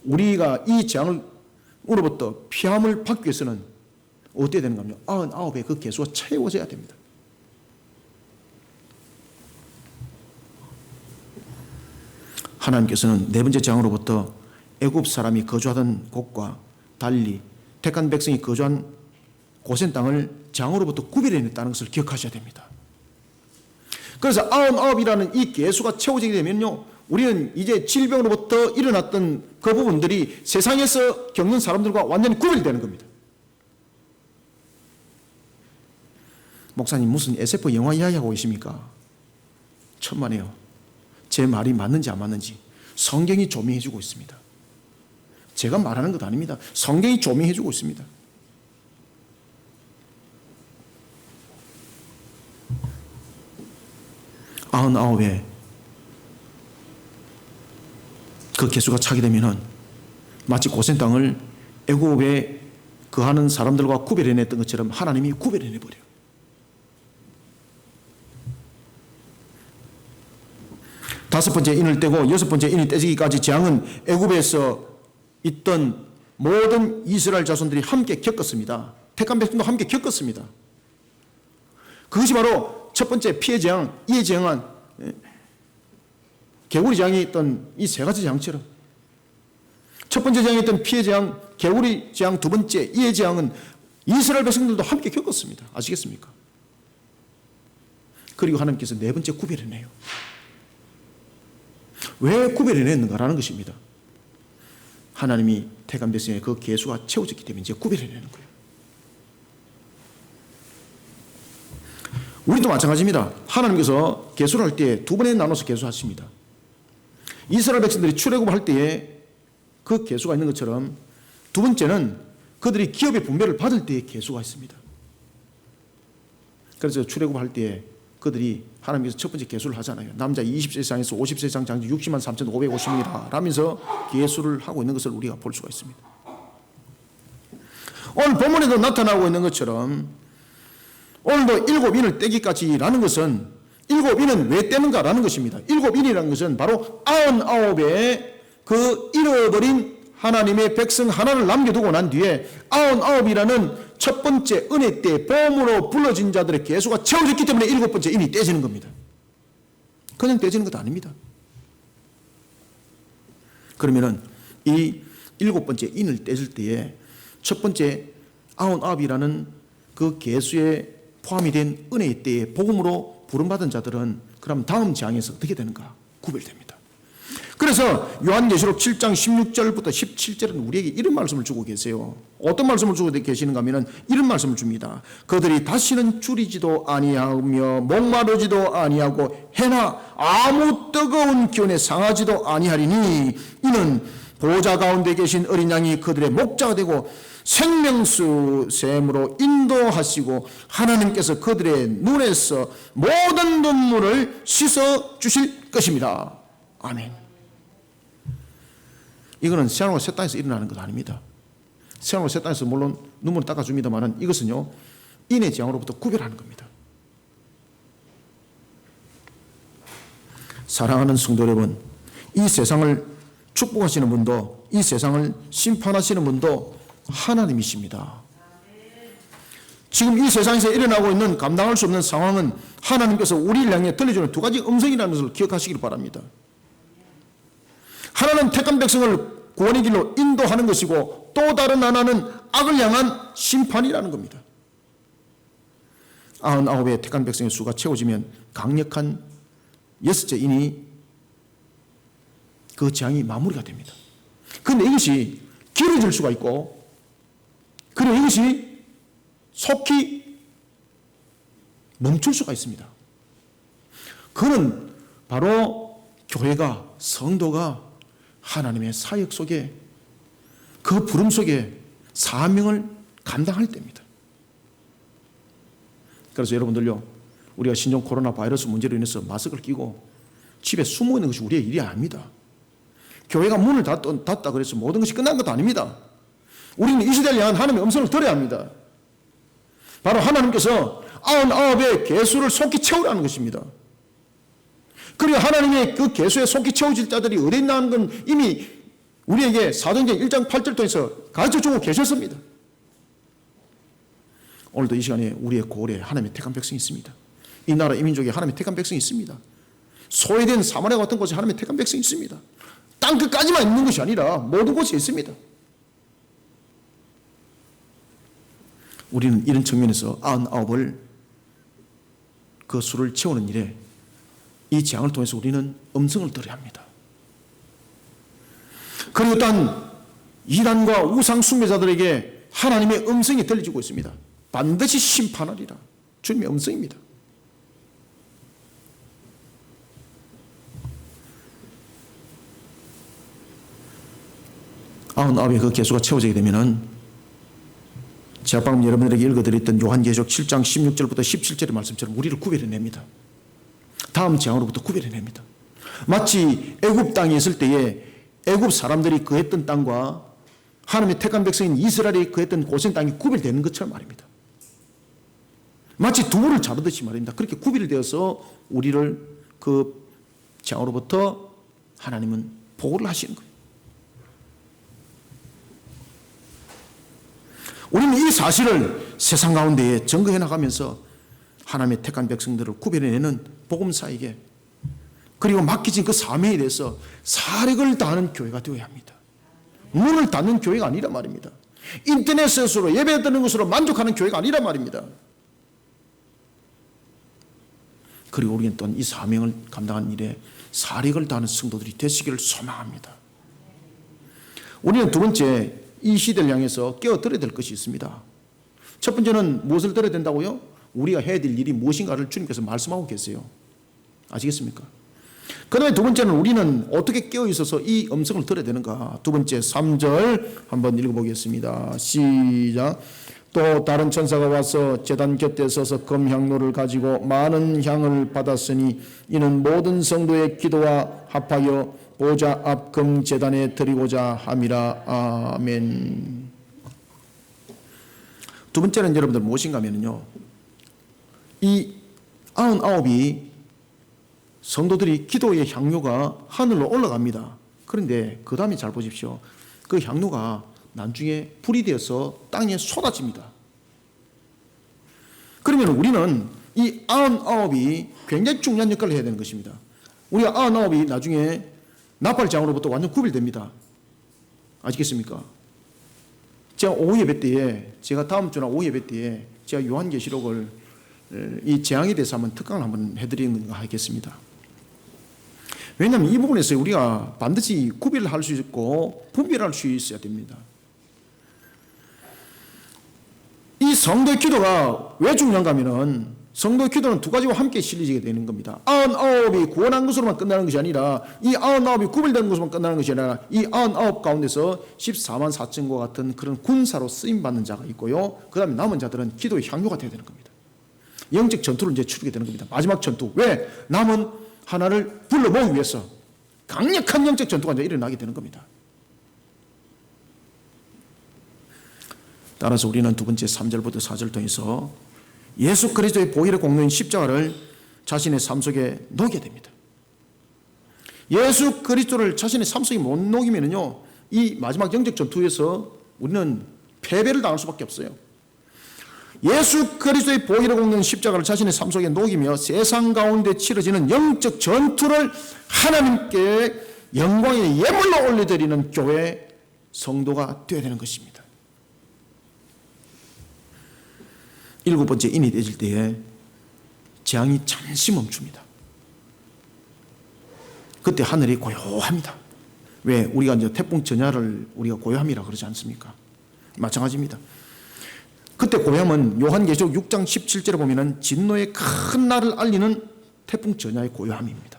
Speaker 1: 우리가 이 재앙으로부터 피함을 받기 위해서는 어떻게 되는가 하면 99의 그 개수가 채워져야 됩니다. 하나님께서는 네 번째 재앙으로부터 애굽 사람이 거주하던 곳과 달리 택한 백성이 거주한 고센 땅을 재앙으로부터 구별해냈다는 것을 기억하셔야 됩니다. 그래서 99이라는 이 계수가 채워지게 되면요, 우리는 이제 질병으로부터 일어났던 그 부분들이 세상에서 겪는 사람들과 완전히 구별되는 겁니다. 목사님 무슨 SF 영화 이야기하고 계십니까? 천만에요. 제 말이 맞는지 안 맞는지 성경이 조명해 주고 있습니다. 제가 말하는 것 아닙니다. 성경이 조명해 주고 있습니다. 아흔아홉에 그 개수가 차게 되면은 마치 고센 땅을 애굽에 거하는 사람들과 구별해냈던 것처럼 하나님이 구별해내버려요. 다섯 번째 인을 떼고 여섯 번째 인이 떼지기까지 재앙은 애굽에서 있던 모든 이스라엘 자손들이 함께 겪었습니다. 택한 백성도 함께 겪었습니다. 그것이 바로 첫 번째 피해 재앙, 이해 재앙은 개구리 재앙이 있던 이 세 가지 재앙처럼 첫 번째 재앙이 있던 피해 재앙, 개구리 재앙, 두 번째 이해 재앙은 이스라엘 백성들도 함께 겪었습니다. 아시겠습니까? 그리고 하나님께서 네 번째 구별해내요. 왜 구별해냈는가라는 것입니다. 하나님이 택한 백성의 그 계수가 채워졌기 때문에 이제 구별해내는 거예요. 우리도 마찬가지입니다. 하나님께서 계수를 할 때 두 번에 나눠서 계수하십니다. 이스라엘 백성들이 출애굽을 할 때에 그 계수가 있는 것처럼 두 번째는 그들이 기업의 분배를 받을 때의 계수가 있습니다. 그래서 출애굽을 할 때에 그들이 하나님께서 첫 번째 계수를 하잖아요. 남자 20세 이상에서 50세 이상 장지 60만 3,550명이라 라면서 계수를 하고 있는 것을 우리가 볼 수가 있습니다. 오늘 본문에도 나타나고 있는 것처럼 오늘도 7인을 떼기까지라는 것은 7인은 왜 떼는가라는 것입니다. 7인이라는 것은 바로 99의 그 잃어버린 하나님의 백성 하나를 남겨두고 난 뒤에 99이라는 첫 번째 은혜 때 보험으로 불러진 자들의 계수가 채워졌기 때문에 7번째 인이 떼지는 겁니다. 그냥 떼지는 것도 아닙니다. 그러면은 이 7번째 인을 떼질 때에 첫 번째 99이라는 그 계수에 포함이 된 은혜의 때에 복음으로 부름받은 자들은 그럼 다음 재앙에서 어떻게 되는가? 구별됩니다. 그래서 요한계시록 7장 16절부터 17절은 우리에게 이런 말씀을 주고 계세요. 어떤 말씀을 주고 계시는가 하면 이런 말씀을 줍니다. 그들이 다시는 줄이지도 아니하며 목마르지도 아니하고 해나 아무 뜨거운 기운에 상하지도 아니하리니 이는 보좌 가운데 계신 어린 양이 그들의 목자가 되고 생명수 샘으로 인도하시고 하나님께서 그들의 눈에서 모든 눈물을 씻어 주실 것입니다. 아멘. 이거는 새하늘과 새 땅에서 일어나는 것 아닙니다. 새하늘과 새 땅에서 물론 눈물을 닦아줍니다만 이것은요 인의 재앙으로부터 구별하는 겁니다. 사랑하는 성도 여러분, 이 세상을 축복하시는 분도 이 세상을 심판하시는 분도 하나님이십니다. 지금 이 세상에서 일어나고 있는 감당할 수 없는 상황은 하나님께서 우리를 향해 들려주는 두 가지 음성이라는 것을 기억하시길 바랍니다. 하나는 택한 백성을 구원의 길로 인도하는 것이고 또 다른 하나는 악을 향한 심판이라는 겁니다. 99의 택한 백성의 수가 채워지면 강력한 여섯째 인이 그 재앙이 마무리가 됩니다. 그런데 이것이 길어질 수가 있고 그리고 이것이 속히 멈출 수가 있습니다. 그는 바로 교회가 성도가 하나님의 사역 속에 그 부름 속에 사명을 감당할 때입니다. 그래서 여러분들요 우리가 신종 코로나 바이러스 문제로 인해서 마스크를 끼고 집에 숨어 있는 것이 우리의 일이 아닙니다. 교회가 문을 닫다 그래서 모든 것이 끝난 것도 아닙니다. 우리는 이 시대를 향한 하나님의 음성을 들어야 합니다. 바로 하나님께서 99의 계수를 속히 채우라는 것입니다. 그리고 하나님의 그 계수에 속히 채워질 자들이 어디 있나는 건 이미 우리에게 사도행전 1장 8절 통해서 가르쳐주고 계셨습니다. 오늘도 이 시간에 우리의 고을에 하나님의 택한 백성이 있습니다. 이 나라 이 민족에 하나님의 택한 백성이 있습니다. 소외된 사마리아 같은 곳에 하나님의 택한 백성이 있습니다. 땅 끝까지만 있는 것이 아니라 모든 곳에 있습니다. 우리는 이런 측면에서 99을 그 수를 채우는 일에 이 재앙을 통해서 우리는 음성을 들어야 합니다. 그리고 또한 이단과 우상 숭배자들에게 하나님의 음성이 들려지고 있습니다. 반드시 심판하리라. 주님의 음성입니다. 아흔아홉의 그 개수가 채워지게 되면은 제가 방금 여러분들에게 읽어드렸던 요한계시록 7장 16절부터 17절의 말씀처럼 우리를 구별해냅니다. 다음 재앙으로부터 구별해냅니다. 마치 애굽 땅에 있을 때에 애굽 사람들이 거했던 땅과 하나님의 택한 백성인 이스라엘이 거했던 고생 땅이 구별되는 것처럼 말입니다. 마치 두부를 자르듯이 말입니다. 그렇게 구별되어서 우리를 그 재앙으로부터 하나님은 보호를 하시는 거예요. 우리는 이 사실을 세상 가운데에 증거해 나가면서 하나님의 택한 백성들을 구별해내는 복음사에게 그리고 맡기진 그 사명에 대해서 사력을 다하는 교회가 되어야 합니다. 문을 닫는 교회가 아니란 말입니다. 인터넷으로 예배 드리는 것으로 만족하는 교회가 아니란 말입니다. 그리고 우리는 또한 이 사명을 감당하는 일에 사력을 다하는 성도들이 되시기를 소망합니다. 우리는 두 번째, 이 시대를 향해서 깨어들어야 될 것이 있습니다. 첫 번째는 무엇을 들어야 된다고요? 우리가 해야 될 일이 무엇인가를 주님께서 말씀하고 계세요. 아시겠습니까? 그 다음에 두 번째는 우리는 어떻게 깨어있어서 이 음성을 들어야 되는가. 두 번째 3절 한번 읽어보겠습니다. 시작. 또 다른 천사가 와서 제단 곁에 서서 금향로를 가지고 많은 향을 받았으니 이는 모든 성도의 기도와 합하여 보좌 앞 금제단에 드리고자 함이라. 아멘. 두 번째는 여러분들 무엇인가 하면요, 이 99이 성도들이 기도의 향료가 하늘로 올라갑니다. 그런데 그 다음에 잘 보십시오. 그 향료가 나중에 불이 되어서 땅에 쏟아집니다. 그러면 우리는 이 99이 굉장히 중요한 역할을 해야 되는 것입니다. 우리가 99이 나중에 나팔장으로부터 완전 구별됩니다. 아시겠습니까? 제가 오후 예배 때에, 제가 다음 주나 오후 예배 때에 제가 요한계시록을 이 재앙에 대해서 한번 특강을 한번 해드리는 거 하겠습니다. 왜냐하면 이 부분에서 우리가 반드시 구별을 할 수 있고 분별할 수 있어야 됩니다. 이 성도의 기도가 왜 중요한가 하면은 성도의 기도는 두 가지와 함께 실리게 되는 겁니다. 99이 구원한 것으로만 끝나는 것이 아니라 이 99이 구별된 것으로만 끝나는 것이 아니라 이 99 가운데서 14만 4천과 같은 그런 군사로 쓰임받는 자가 있고요. 그 다음에 남은 자들은 기도의 향료가 되어야 되는 겁니다. 영적 전투를 이제 치르게 되는 겁니다. 마지막 전투. 왜? 남은 하나를 불러모으기 위해서 강력한 영적 전투가 이제 일어나게 되는 겁니다. 따라서 우리는 두 번째 3절부터 4절을 통해서 예수 그리스도의 보혈의 공로인 십자가를 자신의 삶 속에 녹이게 됩니다. 예수 그리스도를 자신의 삶 속에 못 녹이면요, 이 마지막 영적 전투에서 우리는 패배를 당할 수밖에 없어요. 예수 그리스도의 보혈의 공로인 십자가를 자신의 삶 속에 녹이며 세상 가운데 치러지는 영적 전투를 하나님께 영광의 예물로 올려드리는 교회 성도가 되어야 되는 것입니다. 일곱 번째 인이 되질 때에 재앙이 잠시 멈춥니다. 그때 하늘이 고요합니다. 왜? 우리가 이제 태풍 전야를 우리가 고요함이라 그러지 않습니까? 마찬가지입니다. 그때 고요함은 요한계시록 6장 17절에 보면은 진노의 큰 날을 알리는 태풍 전야의 고요함입니다.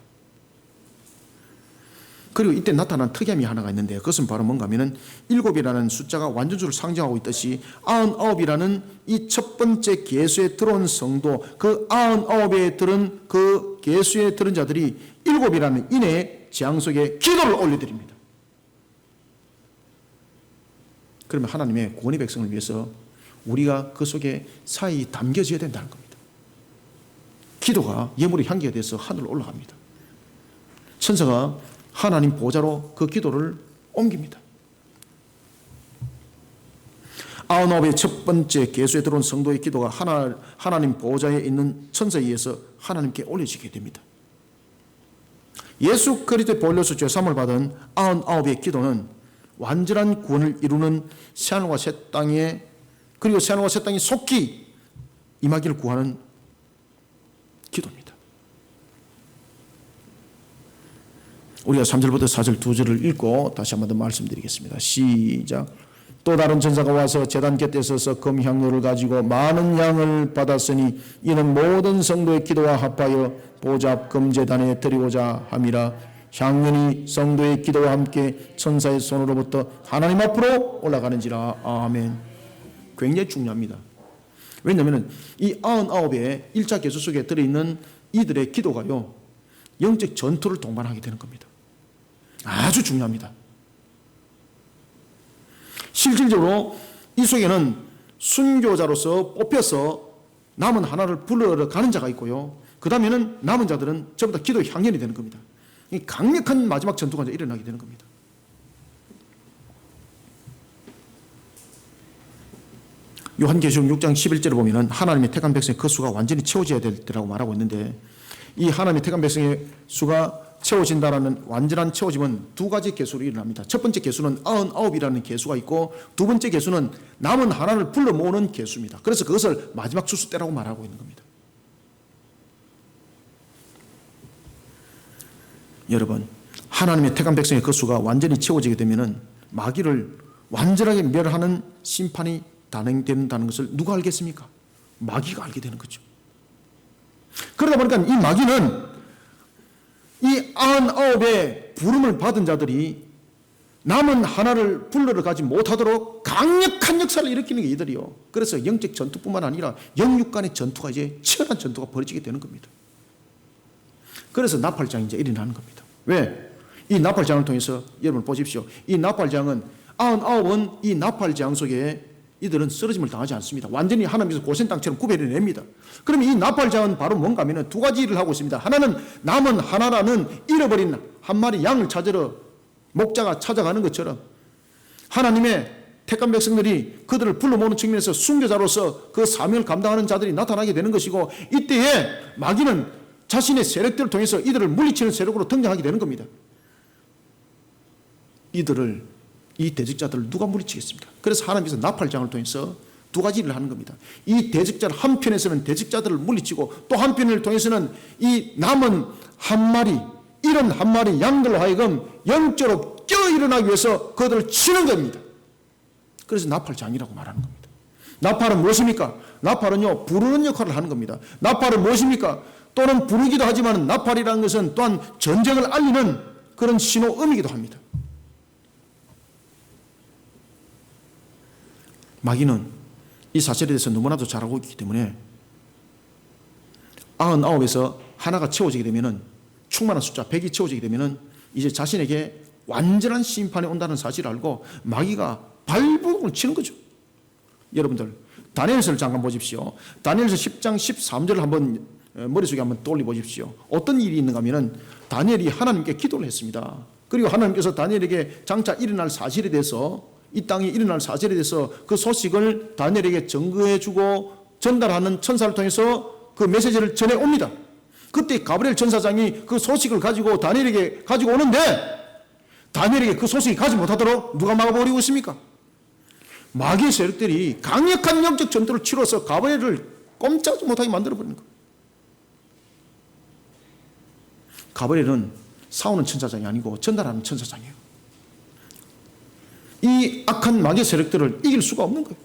Speaker 1: 그리고 이때 나타난 특이함이 하나가 있는데 그것은 바로 뭔가 하면은 7이라는 숫자가 완전수를 상징하고 있듯이 99이라는 이 첫 번째 계수에 들어온 성도, 그 99에 들은 그 계수에 들은 자들이 7이라는 인의 재앙 속에 기도를 올려드립니다. 그러면 하나님의 구원의 백성을 위해서 우리가 그 속에 사이 담겨져야 된다는 겁니다. 기도가 예물의 향기가 돼서 하늘로 올라갑니다. 천사가 하나님 보좌로 그 기도를 옮깁니다. 99의 첫 번째 계수에 들어온 성도의 기도가 하나님 보좌에 있는 천사에 의해서 하나님께 올려지게 됩니다. 예수 그리스도의 보혈로서 죄사함을 받은 99의 기도는 완전한 구원을 이루는 새하늘과 새 땅의 그리고 새하늘과 새 땅이 속히 임하기를 구하는 기도입니다. 우리가 3절부터 4절 두 절을 읽고 다시 한번 더 말씀드리겠습니다. 시작. 또 다른 전사가 와서 제단 곁에 서서 금향로를 가지고 많은 양을 받았으니 이는 모든 성도의 기도와 합하여 보좌 앞 금제단에 드리고자 함이라. 향연이 성도의 기도와 함께 천사의 손으로부터 하나님 앞으로 올라가는지라. 아멘. 굉장히 중요합니다. 왜냐하면 이 99의 1차 개수 속에 들어있는 이들의 기도가요, 영적 전투를 동반하게 되는 겁니다. 아주 중요합니다. 실질적으로 이 속에는 순교자로서 뽑혀서 남은 하나를 불러러 가는 자가 있고요, 그 다음에는 남은 자들은 전부 다 기도의 향연이 되는 겁니다. 이 강력한 마지막 전투가 이제 일어나게 되는 겁니다. 요한계시록 6장 11절을 보면 하나님의 택한 백성의 그 수가 완전히 채워져야 될 때라고 말하고 있는데, 이 하나님의 택한 백성의 수가 채워진다라는 완전한 채워짐은 두 가지 개수로 일어납니다. 첫 번째 개수는 99이라는 개수가 있고, 두 번째 개수는 남은 하나를 불러 모으는 개수입니다. 그래서 그것을 마지막 추수 때라고 말하고 있는 겁니다. 여러분, 하나님의 택한 백성의 그 수가 완전히 채워지게 되면은 마귀를 완전하게 멸하는 심판이 단행된다는 것을 누가 알겠습니까? 마귀가 알게 되는 거죠. 그러다 보니까 이 마귀는 이 99의 부름을 받은 자들이 남은 하나를 불러러 가지 못하도록 강력한 역사를 일으키는 게 이들이요. 그래서 영적 전투뿐만 아니라 영육 간의 전투가 이제 치열한 전투가 벌어지게 되는 겁니다. 그래서 나팔장이 이제 일어나는 겁니다. 왜? 이 나팔장을 통해서 여러분 보십시오. 이 나팔장은 99은 이 나팔장 속에 이들은 쓰러짐을 당하지 않습니다. 완전히 하나님께서 고센 땅처럼 구별해냅니다. 그러면 이 나팔장은 바로 뭔가 하면 두 가지 일을 하고 있습니다. 하나는 남은 하나라는 잃어버린 한 마리 양을 찾으러 목자가 찾아가는 것처럼 하나님의 택한 백성들이 그들을 불러 모으는 측면에서 순교자로서 그 사명을 감당하는 자들이 나타나게 되는 것이고, 이때에 마귀는 자신의 세력들을 통해서 이들을 물리치는 세력으로 등장하게 되는 겁니다. 이 대적자들을 누가 물리치겠습니까? 그래서 하나님께서 나팔장을 통해서 두 가지 일을 하는 겁니다. 이 대적자를 한편에서는 대적자들을 물리치고, 또 한편을 통해서는 이 남은 한 마리, 이런 한 마리 양들로 하여금 영적으로 깨어 일어나기 위해서 그들을 치는 겁니다. 그래서 나팔장이라고 말하는 겁니다. 나팔은 무엇입니까? 나팔은요, 부르는 역할을 하는 겁니다. 나팔은 무엇입니까? 또는 부르기도 하지만 나팔이라는 것은 또한 전쟁을 알리는 그런 신호음이기도 합니다. 마귀는 이 사실에 대해서 너무나도 잘 알고 있기 때문에 99에서 하나가 채워지게 되면은, 충만한 숫자 100이 채워지게 되면은 이제 자신에게 완전한 심판이 온다는 사실을 알고 마귀가 발버둥을 치는 거죠. 여러분들 다니엘서를 잠깐 보십시오. 다니엘서 10장 13절을 한번 머릿속에 한번 떠올려 보십시오. 어떤 일이 있는가 하면은 다니엘이 하나님께 기도를 했습니다. 그리고 하나님께서 다니엘에게 장차 일어날 사실에 대해서, 이 땅에 일어날 사실에 대해서 그 소식을 다니엘에게 증거해주고 전달하는 천사를 통해서 그 메시지를 전해옵니다. 그때 가브리엘 천사장이 그 소식을 가지고 다니엘에게 가지고 오는데, 다니엘에게 그 소식이 가지 못하도록 누가 막아버리고 있습니까? 마귀의 세력들이 강력한 영적 전투를 치러서 가브리엘을 꼼짝하지 못하게 만들어버리는 거예요. 가브리엘은 싸우는 천사장이 아니고 전달하는 천사장이에요. 이 악한 마귀의 세력들을 이길 수가 없는 거예요.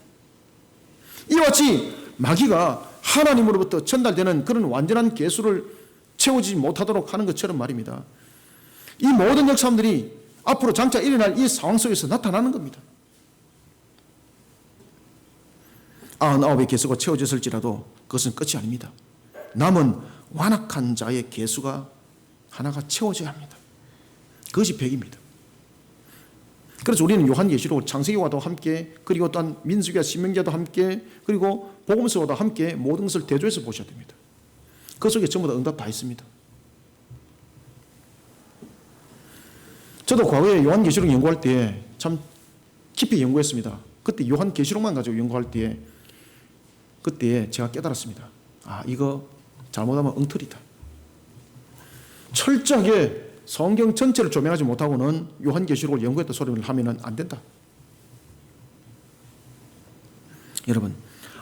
Speaker 1: 이와 같이 마귀가 하나님으로부터 전달되는 그런 완전한 계수를 채우지 못하도록 하는 것처럼 말입니다. 이 모든 역사들이 앞으로 장차 일어날 이 상황 속에서 나타나는 겁니다. 99의 계수가 채워졌을지라도 그것은 끝이 아닙니다. 남은 완악한 자의 계수가 하나가 채워져야 합니다. 그것이 100입니다. 그래서 우리는 요한계시록 창세기와도 함께, 그리고 또한 민수기와 신명기와도 함께, 그리고 복음서와도 함께 모든 것을 대조해서 보셔야 됩니다. 그 속에 전부 다 응답 다 있습니다. 저도 과거에 요한계시록 연구할 때 참 깊이 연구했습니다. 그때 요한계시록만 가지고 연구할 때 그때 제가 깨달았습니다. 아, 이거 잘못하면 엉터리다. 철저하게 성경 전체를 조명하지 못하고는 요한계시록을 연구했다 소리를 하면 안 된다. 여러분,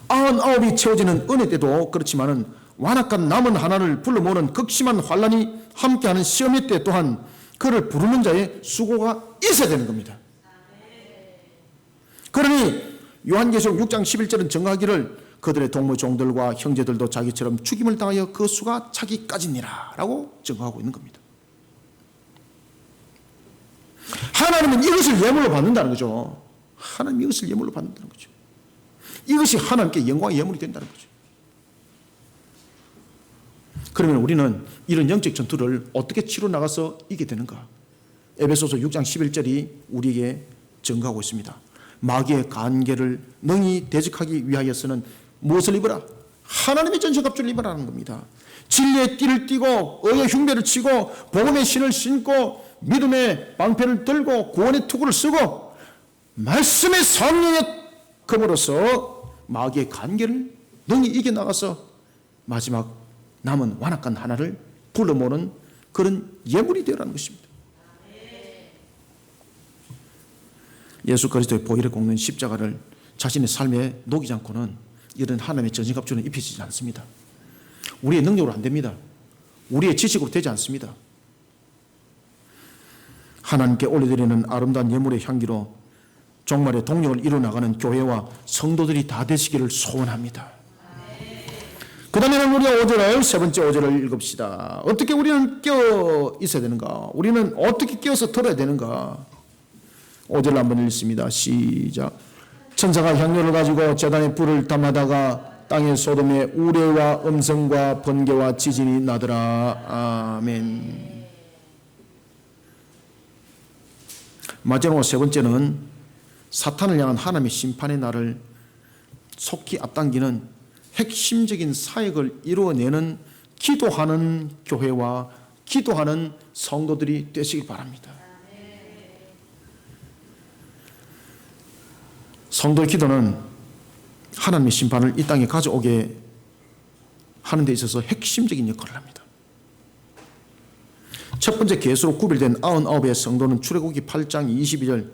Speaker 1: 99이 채워지는 은혜 때도 그렇지만은 완악한 남은 하나를 불러 모으는 극심한 환란이 함께하는 시험의 때 또한 그를 부르는 자의 수고가 있어야 되는 겁니다. 그러니 요한계시록 6장 11절은 정하기를 그들의 동무 종들과 형제들도 자기처럼 죽임을 당하여 그 수가 차기까지니라 라고 정하고 있는 겁니다. 하나님은 이것을 예물로 받는다는 거죠. 하나님 이것을 예물로 받는다는 거죠. 이것이 하나님께 영광의 예물이 된다는 거죠. 그러면 우리는 이런 영적 전투를 어떻게 치러 나가서 이기게 되는가? 에베소서 6장 11절이 우리에게 증거하고 있습니다. 마귀의 간계를 능히 대적하기 위하여서는 무엇을 입어라? 하나님의 전신갑주를 입으라는 겁니다. 진리의 띠를 띠고 의의 흉배를 치고 복음의 신을 신고 믿음의 방패를 들고 구원의 투구를 쓰고 말씀의 성령의 검으로서 마귀의 간계를 능히 이겨나가서 마지막 남은 완악한 하나를 불러 모으는 그런 예물이 되라는 것입니다. 예수 그리스도의 보혈에 꽂는 십자가를 자신의 삶에 녹이지 않고는 이런 하나님의 전신갑주는 입혀지지 않습니다. 우리의 능력으로 안 됩니다. 우리의 지식으로 되지 않습니다. 하나님께 올려드리는 아름다운 예물의 향기로 종말의 동력을 이루어나가는 교회와 성도들이 다 되시기를 소원합니다. 그 다음에는 우리가 5절을 세 번째 5절을 읽읍시다. 어떻게 우리는 깨어 있어야 되는가? 우리는 어떻게 깨어서 들어야 되는가? 5절을 한번 읽습니다. 시작. 천사가 향료를 가지고 제단에 불을 담아다가 땅의 소돔에 우레와 음성과 번개와 지진이 나더라. 아멘. 마지막으로 세 번째는 사탄을 향한 하나님의 심판의 날을 속히 앞당기는 핵심적인 사역을 이루어내는 기도하는 교회와 기도하는 성도들이 되시길 바랍니다. 성도의 기도는 하나님의 심판을 이 땅에 가져오게 하는 데 있어서 핵심적인 역할을 합니다. 첫 번째 계수로 구별된 99의 성도는 출애굽기 8장 22절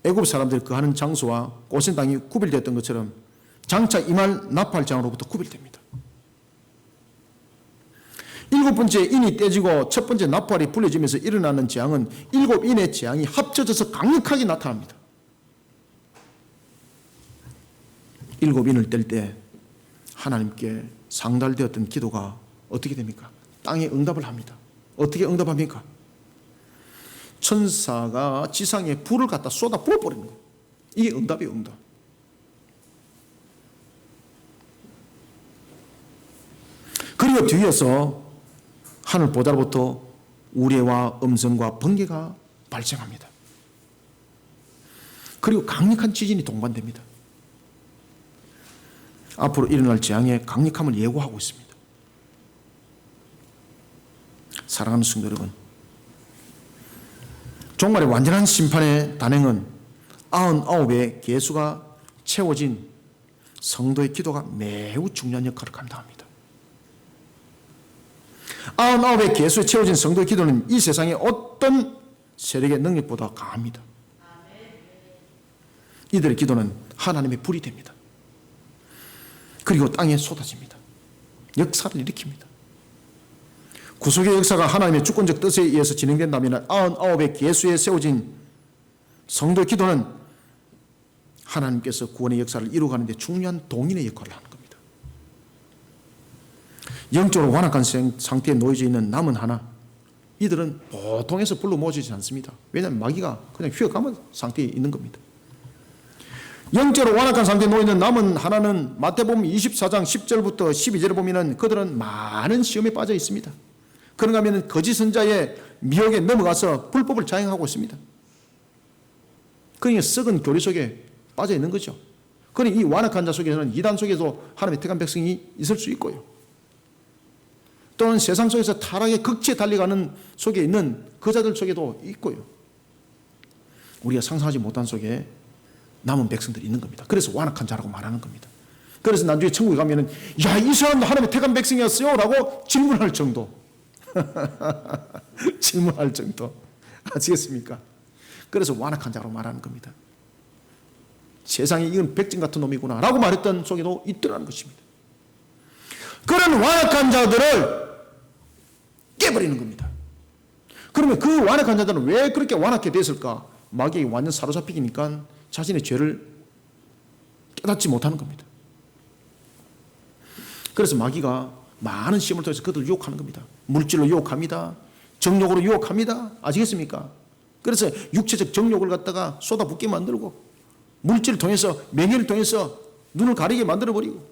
Speaker 1: 애굽 사람들이 거하는 장소와 고센 땅이 구별되었던 것처럼 장차 임할 나팔장으로부터 구별됩니다. 일곱 번째 인이 떼지고 첫 번째 나팔이 불려지면서 일어나는 재앙은 일곱 인의 재앙이 합쳐져서 강력하게 나타납니다. 일곱 인을 뗄 때 하나님께 상달되었던 기도가 어떻게 됩니까? 땅에 응답을 합니다. 어떻게 응답합니까? 천사가 지상에 불을 갖다 쏟아 부어버리는 거예요. 이게 응답이에요, 응답. 그리고 뒤에서 하늘 보다로부터 우레와 음성과 번개가 발생합니다. 그리고 강력한 지진이 동반됩니다. 앞으로 일어날 재앙의 강력함을 예고하고 있습니다. 사랑하는 성도 여러분, 종말의 완전한 심판의 단행은 99의 계수가 채워진 성도의 기도가 매우 중요한 역할을 감당합니다. 99의 계수에 채워진 성도의 기도는 이 세상의 어떤 세력의 능력보다 강합니다. 이들의 기도는 하나님의 불이 됩니다. 그리고 땅에 쏟아집니다. 역사를 일으킵니다. 구속의 역사가 하나님의 주권적 뜻에 의해서 진행된다면 99의 계수에 세워진 성도의 기도는 하나님께서 구원의 역사를 이루어가는 데 중요한 동인의 역할을 하는 겁니다. 영적으로 완악한 상태에 놓여져 있는 남은 하나, 이들은 보통에서 불러 모아지지 않습니다. 왜냐하면 마귀가 그냥 휘어감은 상태에 있는 겁니다. 영적으로 완악한 상태에 놓여있는 남은 하나는 마태복음 24장 10절부터 12절을 보면 그들은 많은 시험에 빠져 있습니다. 그런가 하면 거짓 선자의 미혹에 넘어가서 불법을 자행하고 있습니다. 그러니까 썩은 교리 속에 빠져 있는 거죠. 그러니 이 완악한 자 속에서는 이단 속에도 하나님의 택한 백성이 있을 수 있고요. 또는 세상 속에서 타락의 극치에 달려가는 속에 있는 그 자들 속에도 있고요. 우리가 상상하지 못한 속에 남은 백성들이 있는 겁니다. 그래서 완악한 자라고 말하는 겁니다. 그래서 나중에 천국에 가면은 야, 이 사람도 하나님의 택한 백성이었어요 라고 질문할 정도. 질문할 정도. 아시겠습니까? 그래서 완악한 자로 말하는 겁니다. 세상에 이건 백정 같은 놈이구나 라고 말했던 속에도 있더라는 것입니다. 그런 완악한 자들을 깨버리는 겁니다. 그러면 그 완악한 자들은 왜 그렇게 완악하게 됐을까? 마귀에게 완전 사로잡히니까 자신의 죄를 깨닫지 못하는 겁니다. 그래서 마귀가 많은 시험을 통해서 그들을 유혹하는 겁니다. 물질로 유혹합니다. 정욕으로 유혹합니다. 아시겠습니까? 그래서 육체적 정욕을 갖다가 쏟아붓게 만들고 물질을 통해서 명예를 통해서 눈을 가리게 만들어버리고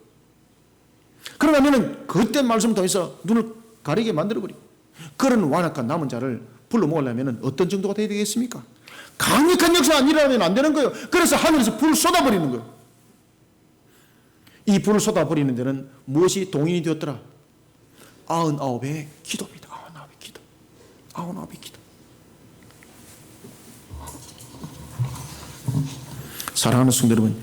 Speaker 1: 그러면은 그때 말씀을 통해서 눈을 가리게 만들어버리고 그런 완악한 남은 자를 불러 모으려면 어떤 정도가 되어야 되겠습니까? 강력한 역사가 일어나면 안 되는 거예요. 그래서 하늘에서 불을 쏟아버리는 거예요. 이 불을 쏟아버리는 데는 무엇이 동인이 되었더라? 99의 기도입니다. 99의 기도. 99의 기도. 사랑하는 성도 여러분,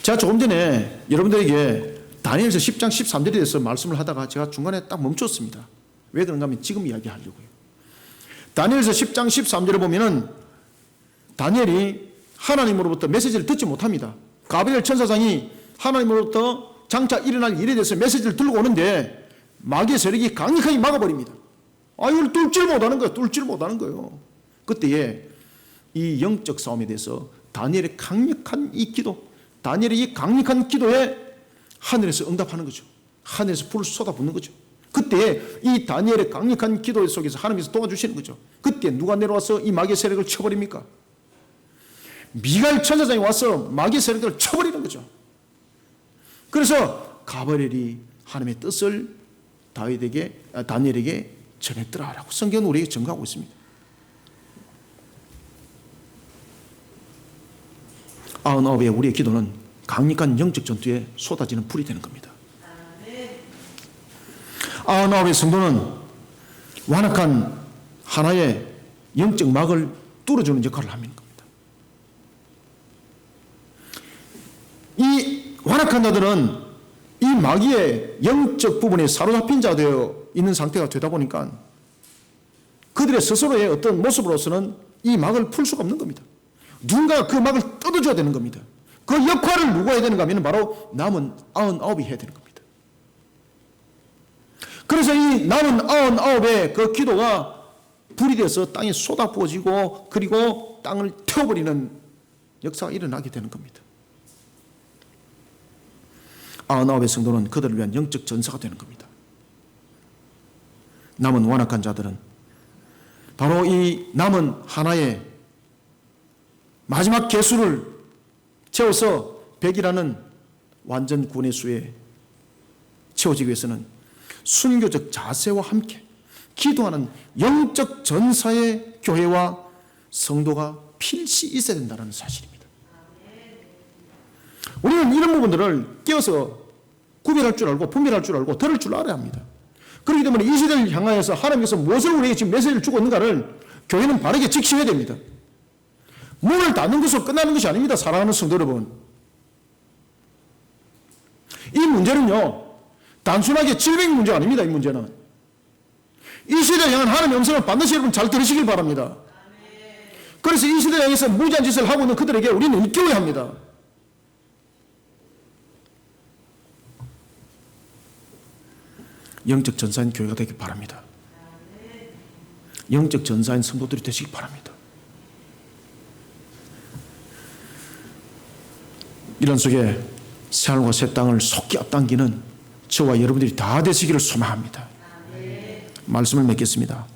Speaker 1: 제가 조금 전에 여러분들에게 다니엘서 10장 13절에 대해서 말씀을 하다가 제가 중간에 딱 멈췄습니다. 왜 그런가 하면 지금 이야기하려고요. 다니엘서 10장 13절에 보면은 다니엘이 하나님으로부터 메시지를 듣지 못합니다. 가브리엘 천사장이 하나님으로부터 장차 일어날 일에 대해서 메시지를 들고 오는데 마귀의 세력이 강력하게 막아버립니다. 이걸 뚫지를 못하는 거예요. 뚫지를 못하는 거예요. 그때에 이 영적 싸움에 대해서 다니엘의 강력한 이 기도, 다니엘의 이 강력한 기도에 하늘에서 응답하는 거죠. 하늘에서 불을 쏟아붓는 거죠. 그때 이 다니엘의 강력한 기도 속에서 하나님께서 도와주시는 거죠. 그때 누가 내려와서 이 마귀의 세력을 쳐버립니까? 미가엘 천사장이 와서 마귀의 세력을 쳐버리는 거죠. 그래서 가브리엘이 하나님의 뜻을 다니엘에게 전했더라라고 성경은 우리에게 증거하고 있습니다. 99의 우리의 기도는 강력한 영적 전투에 쏟아지는 불이 되는 겁니다. 99의 성도는 완악한 하나의 영적 막을 뚫어주는 역할을 하는 겁니다. 이 완악한 자들은 이 마귀의 영적 부분에 사로잡힌 자 되어 있는 상태가 되다 보니까 그들의 스스로의 어떤 모습으로서는 이 막을 풀 수가 없는 겁니다. 누군가 그 막을 뜯어줘야 되는 겁니다. 그 역할을 누가 해야 되는가 하면 바로 남은 99이 해야 되는 겁니다. 그래서 이 남은 99의 그 기도가 불이 되어서 땅에 쏟아부어지고 그리고 땅을 태워버리는 역사가 일어나게 되는 겁니다. 99의 성도는 그들을 위한 영적 전사가 되는 겁니다. 남은 완악한 자들은 바로 이 남은 하나의 마지막 개수를 채워서 100이라는 완전 구원의 수에 채워지기 위해서는 순교적 자세와 함께 기도하는 영적 전사의 교회와 성도가 필시 있어야 된다는 사실입니다. 우리는 이런 부분들을 깨어서 구별할 줄 알고 분별할 줄 알고 들을 줄 알아야 합니다. 그렇기 때문에 이 시대를 향하여서 하나님께서 무엇을 우리에게 지금 메시지를 주고 있는가를 교회는 바르게 직시해야 됩니다. 문을 닫는 것으로 끝나는 것이 아닙니다. 사랑하는 성도 여러분, 이 문제는요 단순하게 질병 문제가 아닙니다. 이 문제는 이 시대를 향한 하나님의 음성을 반드시 여러분 잘 들으시길 바랍니다. 그래서 이 시대를 향해서 무지한 짓을 하고 있는 그들에게 우리는 일깨워야 합니다. 영적 전사인 교회가 되길 바랍니다. 영적 전사인 성도들이 되시길 바랍니다. 이런 속에 새하늘과 새 땅을 속히 앞당기는 저와 여러분들이 다 되시기를 소망합니다. 말씀을 맺겠습니다.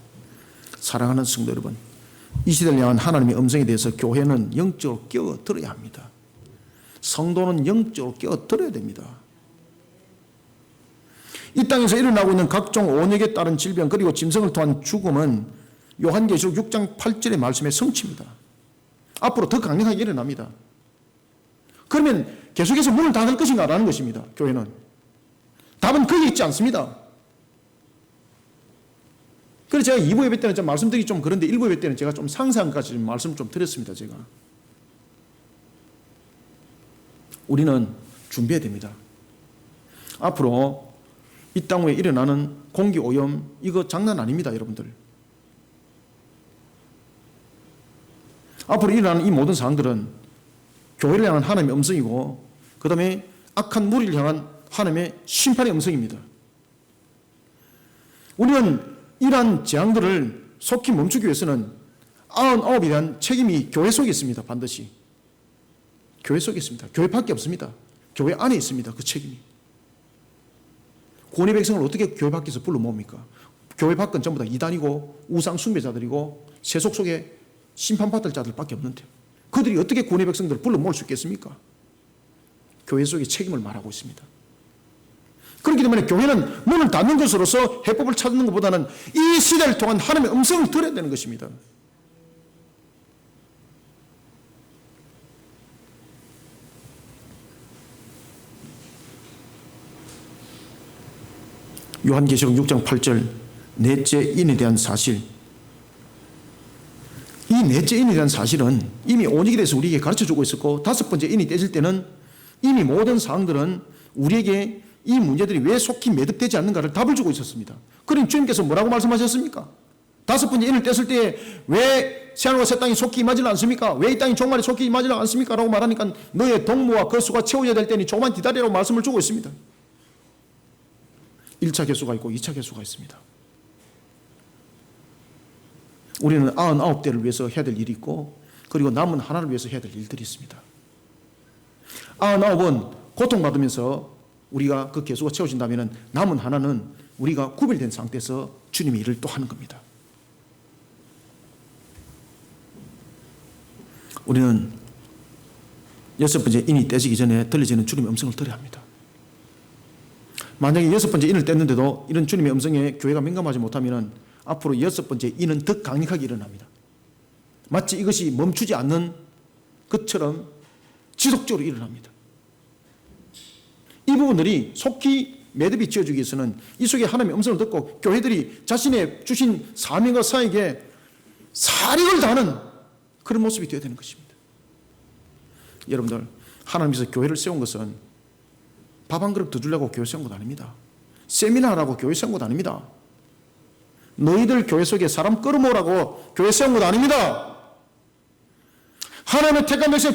Speaker 1: 사랑하는 성도 여러분, 이 시대를 향한 하나님의 음성에 대해서 교회는 영적으로 끼어들어야 합니다. 성도는 영적으로 끼어들어야 됩니다. 이 땅에서 일어나고 있는 각종 온역에 따른 질병 그리고 짐승을 통한 죽음은 요한계시록 6장 8절의 말씀의 성취입니다. 앞으로 더 강력하게 일어납니다. 그러면 계속해서 문을 닫을 것인가라는 것입니다. 교회는 답은 거기 있지 않습니다. 그래서 제가 2부 예배 때는 좀 말씀드리기 좀 그런데 1부 예배 때는 제가 좀 상상까지 말씀을 좀 드렸습니다. 제가 우리는 준비해야 됩니다. 앞으로 이 땅 위에 일어나는 공기 오염 이거 장난 아닙니다. 여러분들 앞으로 일어나는 이 모든 사항들은 교회를 향한 하나님의 음성이고, 그 다음에 악한 무리를 향한 하나님의 심판의 음성입니다. 우리는 이러한 재앙들을 속히 멈추기 위해서는 99에 대한 책임이 교회 속에 있습니다. 반드시 교회 속에 있습니다. 교회 밖에 없습니다. 교회 안에 있습니다. 그 책임이. 구원의 백성을 어떻게 교회 밖에서 불러 모읍니까? 교회 밖은 전부 다 이단이고 우상 숭배자들이고 세속 속에 심판받을 자들밖에 없는데, 그들이 어떻게 구원의 백성들을 불러 모을 수 있겠습니까? 교회 속에 책임을 말하고 있습니다. 그렇기 때문에 교회는 문을 닫는 것으로서 해법을 찾는 것보다는 이 시대를 통한 하나님의 음성을 들어야 되는 것입니다. 요한계시록 6장 8절, 넷째 인에 대한 사실. 이 넷째 인에 대한 사실은 이미 온익에 대해서 우리에게 가르쳐주고 있었고, 다섯 번째 인이 떼질 때는 이미 모든 사항들은 우리에게 이 문제들이 왜 속히 매듭되지 않는가를 답을 주고 있었습니다. 그럼 주님께서 뭐라고 말씀하셨습니까? 다섯 번째 인을 뗐을 때 왜 새하늘과 새 땅이 속히 임하지 않습니까? 왜 이 땅이 종말이 속히 임하지 않습니까? 라고 말하니까 너의 동무와 그 수가 채워져야 될 때니 조금만 기다리라고 말씀을 주고 있습니다. 1차 개수가 있고 2차 개수가 있습니다. 우리는 99대를 위해서 해야 될 일이 있고, 그리고 남은 하나를 위해서 해야 될 일들이 있습니다. 99은 고통받으면서 우리가 그 개수가 채워진다면 남은 하나는 우리가 구별된 상태에서 주님의 일을 또 하는 겁니다. 우리는 여섯 번째 인이 떼지기 전에 들려지는 주님의 음성을 들어야 합니다. 만약에 여섯 번째 인을 뗐는데도 이런 주님의 음성에 교회가 민감하지 못하면 앞으로 여섯 번째 인은 더 강력하게 일어납니다. 마치 이것이 멈추지 않는 것처럼 지속적으로 일어납니다. 이 부분들이 속히 매듭이 지어주기 위해서는 이 속에 하나님의 음성을 듣고 교회들이 자신의 주신 사명과 사역에 사력을 다하는 그런 모습이 되어야 되는 것입니다. 여러분들, 하나님께서 교회를 세운 것은 밥 한 그릇 더 주려고 교회 세운 것 아닙니다. 세미나하라고 교회 세운 것 아닙니다. 너희들 교회 속에 사람 끌어모으라고 교회 세운 것 아닙니다. 하나님의 택한 백성의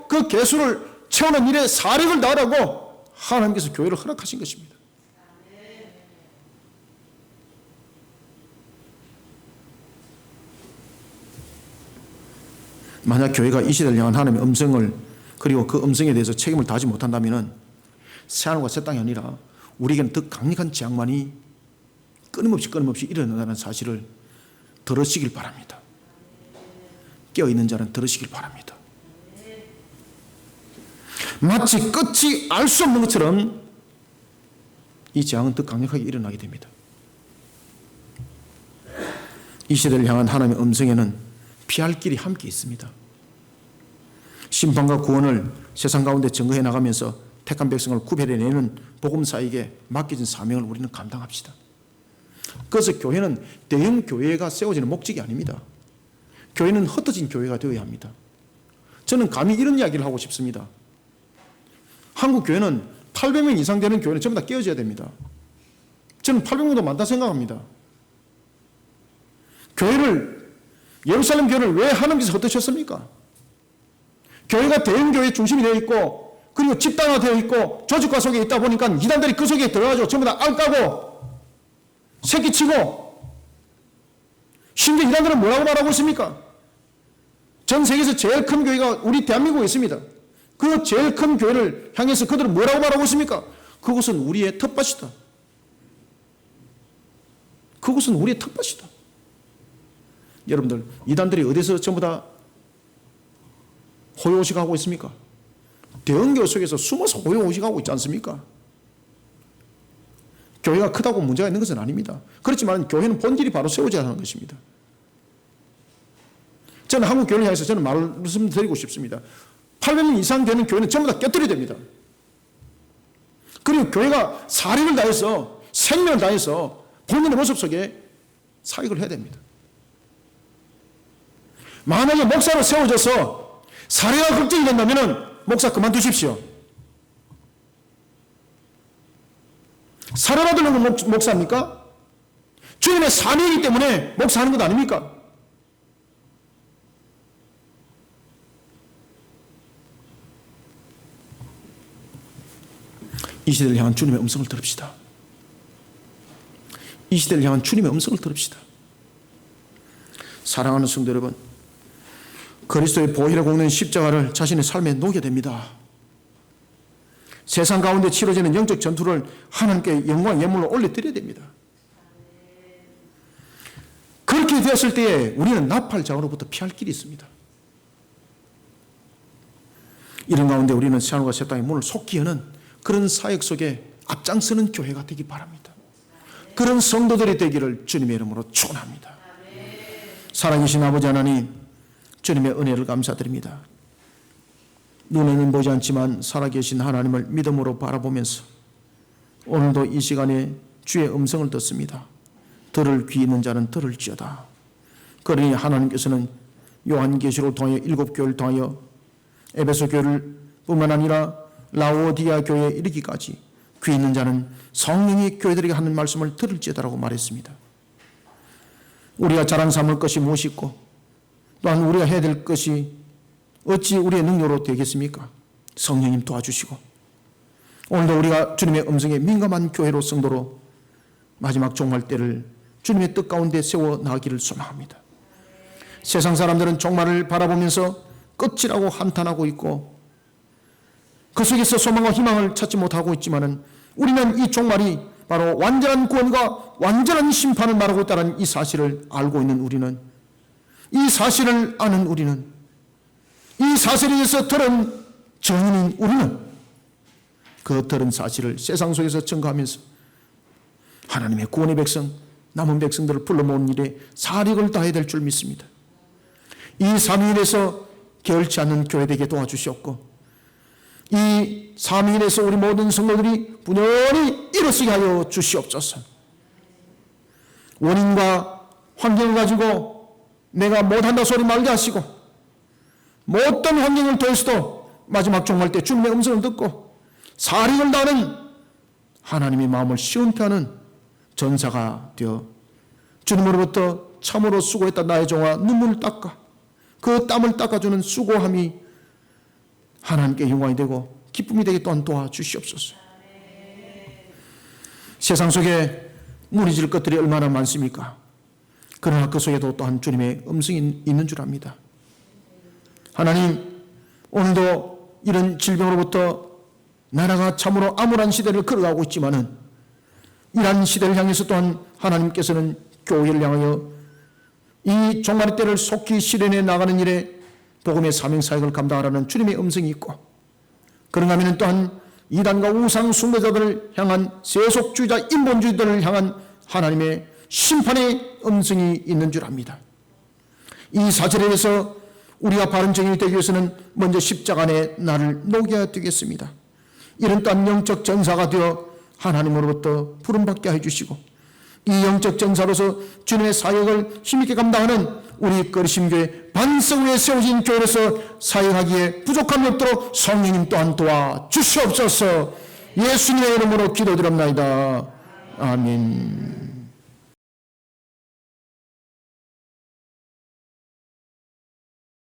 Speaker 1: 그 개수를 채우는 일에 사력을 다하라고 하나님께서 교회를 허락하신 것입니다. 만약 교회가 이 시대를 향한 하나님의 음성을, 그리고 그 음성에 대해서 책임을 다하지 못한다면 새하늘과 새 땅이 아니라 우리에게는 더 강력한 재앙만이 끊임없이 일어난다는 사실을 들으시길 바랍니다. 깨어있는 자는 들으시길 바랍니다. 마치 끝이 알 수 없는 것처럼 이 재앙은 더 강력하게 일어나게 됩니다. 이 시대를 향한 하나님의 음성에는 피할 길이 함께 있습니다. 심판과 구원을 세상 가운데 증거해 나가면서 택한 백성을 구별해내는 복음사에게 맡겨진 사명을 우리는 감당합시다. 그래서 교회는 대형 교회가 세워지는 목적이 아닙니다. 교회는 흩어진 교회가 되어야 합니다. 저는 감히 이런 이야기를 하고 싶습니다. 한국 교회는 800명 이상 되는 교회는 전부 다 깨어져야 됩니다. 저는 800명도 많다 생각합니다. 예루살렘 교회를 왜 하나님께서 흩으셨습니까? 교회가 대형 교회 중심이 되어 있고, 그리고 집단화되어 있고 조직화 속에 있다 보니까 이단들이 그 속에 들어가죠. 전부 다 알 까고 새끼치고, 심지어 이단들은 뭐라고 말하고 있습니까? 전 세계에서 제일 큰 교회가 우리 대한민국에 있습니다. 그 제일 큰 교회를 향해서 그들은 뭐라고 말하고 있습니까? 그것은 우리의 텃밭이다. 그것은 우리의 텃밭이다. 여러분들, 이단들이 어디서 전부 다 호요호식하고 있습니까? 대형교회 속에서 숨어서 호요호식하고 있지 않습니까? 교회가 크다고 문제가 있는 것은 아닙니다. 그렇지만 교회는 본질이 바로 세워져야 하는 것입니다. 저는 한국 교회를 향해서 저는 말씀드리고 싶습니다. 800명 이상 되는 교회는 전부 다 깨뜨려야 됩니다. 그리고 교회가 사력을 다해서, 생명을 다해서 본인의 모습 속에 사역을 해야 됩니다. 만약에 목사로 세워져서 사례가 걱정이 된다면 목사 그만두십시오. 사례받으려는 건 목사입니까? 주님의 사명이기 때문에 목사하는 것 아닙니까? 이 시대를 향한 주님의 음성을 들읍시다. 이 시대를 향한 주님의 음성을 들읍시다. 사랑하는 성도 여러분, 그리스도의 보혈의 공로인 십자가를 자신의 삶에 녹여야 됩니다. 세상 가운데 치러지는 영적 전투를 하나님께 영광 예물로 올려드려야 됩니다. 그렇게 되었을 때에 우리는 나팔장으로부터 피할 길이 있습니다. 이런 가운데 우리는 새하늘과 새 땅의 문을 속히 여는 그런 사역 속에 앞장서는 교회가 되기 바랍니다. 그런 성도들이 되기를 주님의 이름으로 축원합니다. 살아계신 아버지 하나님, 주님의 은혜를 감사드립니다. 눈에는 보지 않지만 살아계신 하나님을 믿음으로 바라보면서 오늘도 이 시간에 주의 음성을 듣습니다. 들을 귀 있는 자는 들을지어다. 그러니 하나님께서는 요한계시록을 통하여 7교회를 통하여 에베소 교회를 뿐만 아니라 라오디아 교회에 이르기까지 귀 있는 자는 성령이 교회들에게 하는 말씀을 들을지어다라고 말했습니다. 우리가 자랑 삼을 것이 무엇이 있고 또한 우리가 해야 될 것이 어찌 우리의 능력으로 되겠습니까? 성령님 도와주시고 오늘도 우리가 주님의 음성에 민감한 교회로 성도로 마지막 종말 때를 주님의 뜻 가운데 세워 나가기를 소망합니다. 세상 사람들은 종말을 바라보면서 끝이라고 한탄하고 있고 그 속에서 소망과 희망을 찾지 못하고 있지만은 우리는 이 종말이 바로 완전한 구원과 완전한 심판을 말하고 있다는 이 사실을 알고 있는 우리는, 이 사실을 아는 우리는, 이 사실에 대해서 들은 증인인 우리는 그 들은 사실을 세상 속에서 증거하면서 하나님의 구원의 백성, 남은 백성들을 불러 모은 일에 사력을 다해야 될 줄 믿습니다. 이 사명일에서 게을치 않는 교회 되게 도와주시옵고 이 사명일에서 우리 모든 성도들이 분연히 일어서게 하여 주시옵소서. 원인과 환경을 가지고 내가 못한다 소리 말게 하시고 뭐 어떤 환경을 더해서도 마지막 종말 때 주님의 음성을 듣고 사력을 다하는 하나님의 마음을 시원케 하는 전사가 되어 주님으로부터 참으로 수고했다 나의 종아 눈물을 닦아 그 땀을 닦아주는 수고함이 하나님께 영광이 되고 기쁨이 되게 또한 도와주시옵소서. 세상 속에 무너질 것들이 얼마나 많습니까? 그러나 그 속에도 또한 주님의 음성이 있는 줄 압니다. 하나님, 오늘도 이런 질병으로부터 나라가 참으로 암울한 시대를 걸어가고 있지만은 이러한 시대를 향해서 또한 하나님께서는 교회를 향하여 이 종말의 때를 속히 실현해 나가는 일에 복음의 사명사역을 감당하라는 주님의 음성이 있고 그런가 하면 또한 이단과 우상 숭배자들을 향한 세속주의자 인본주의들을 향한 하나님의 심판의 음성이 있는 줄 압니다. 이 사실에 대해서 우리가 바른 정인이 되기 위해서는 먼저 십자가 안에 나를 녹여야 되겠습니다. 이런 또한 영적 전사가 되어 하나님으로부터 부름받게 해주시고 이 영적 전사로서 주님의 사역을 힘있게 감당하는 우리 거리심교회 반석 위에 세워진 교회로서 사역하기에 부족함이 없도록 성령님 또한 도와주시옵소서. 예수님의 이름으로 기도드립나이다. 아멘.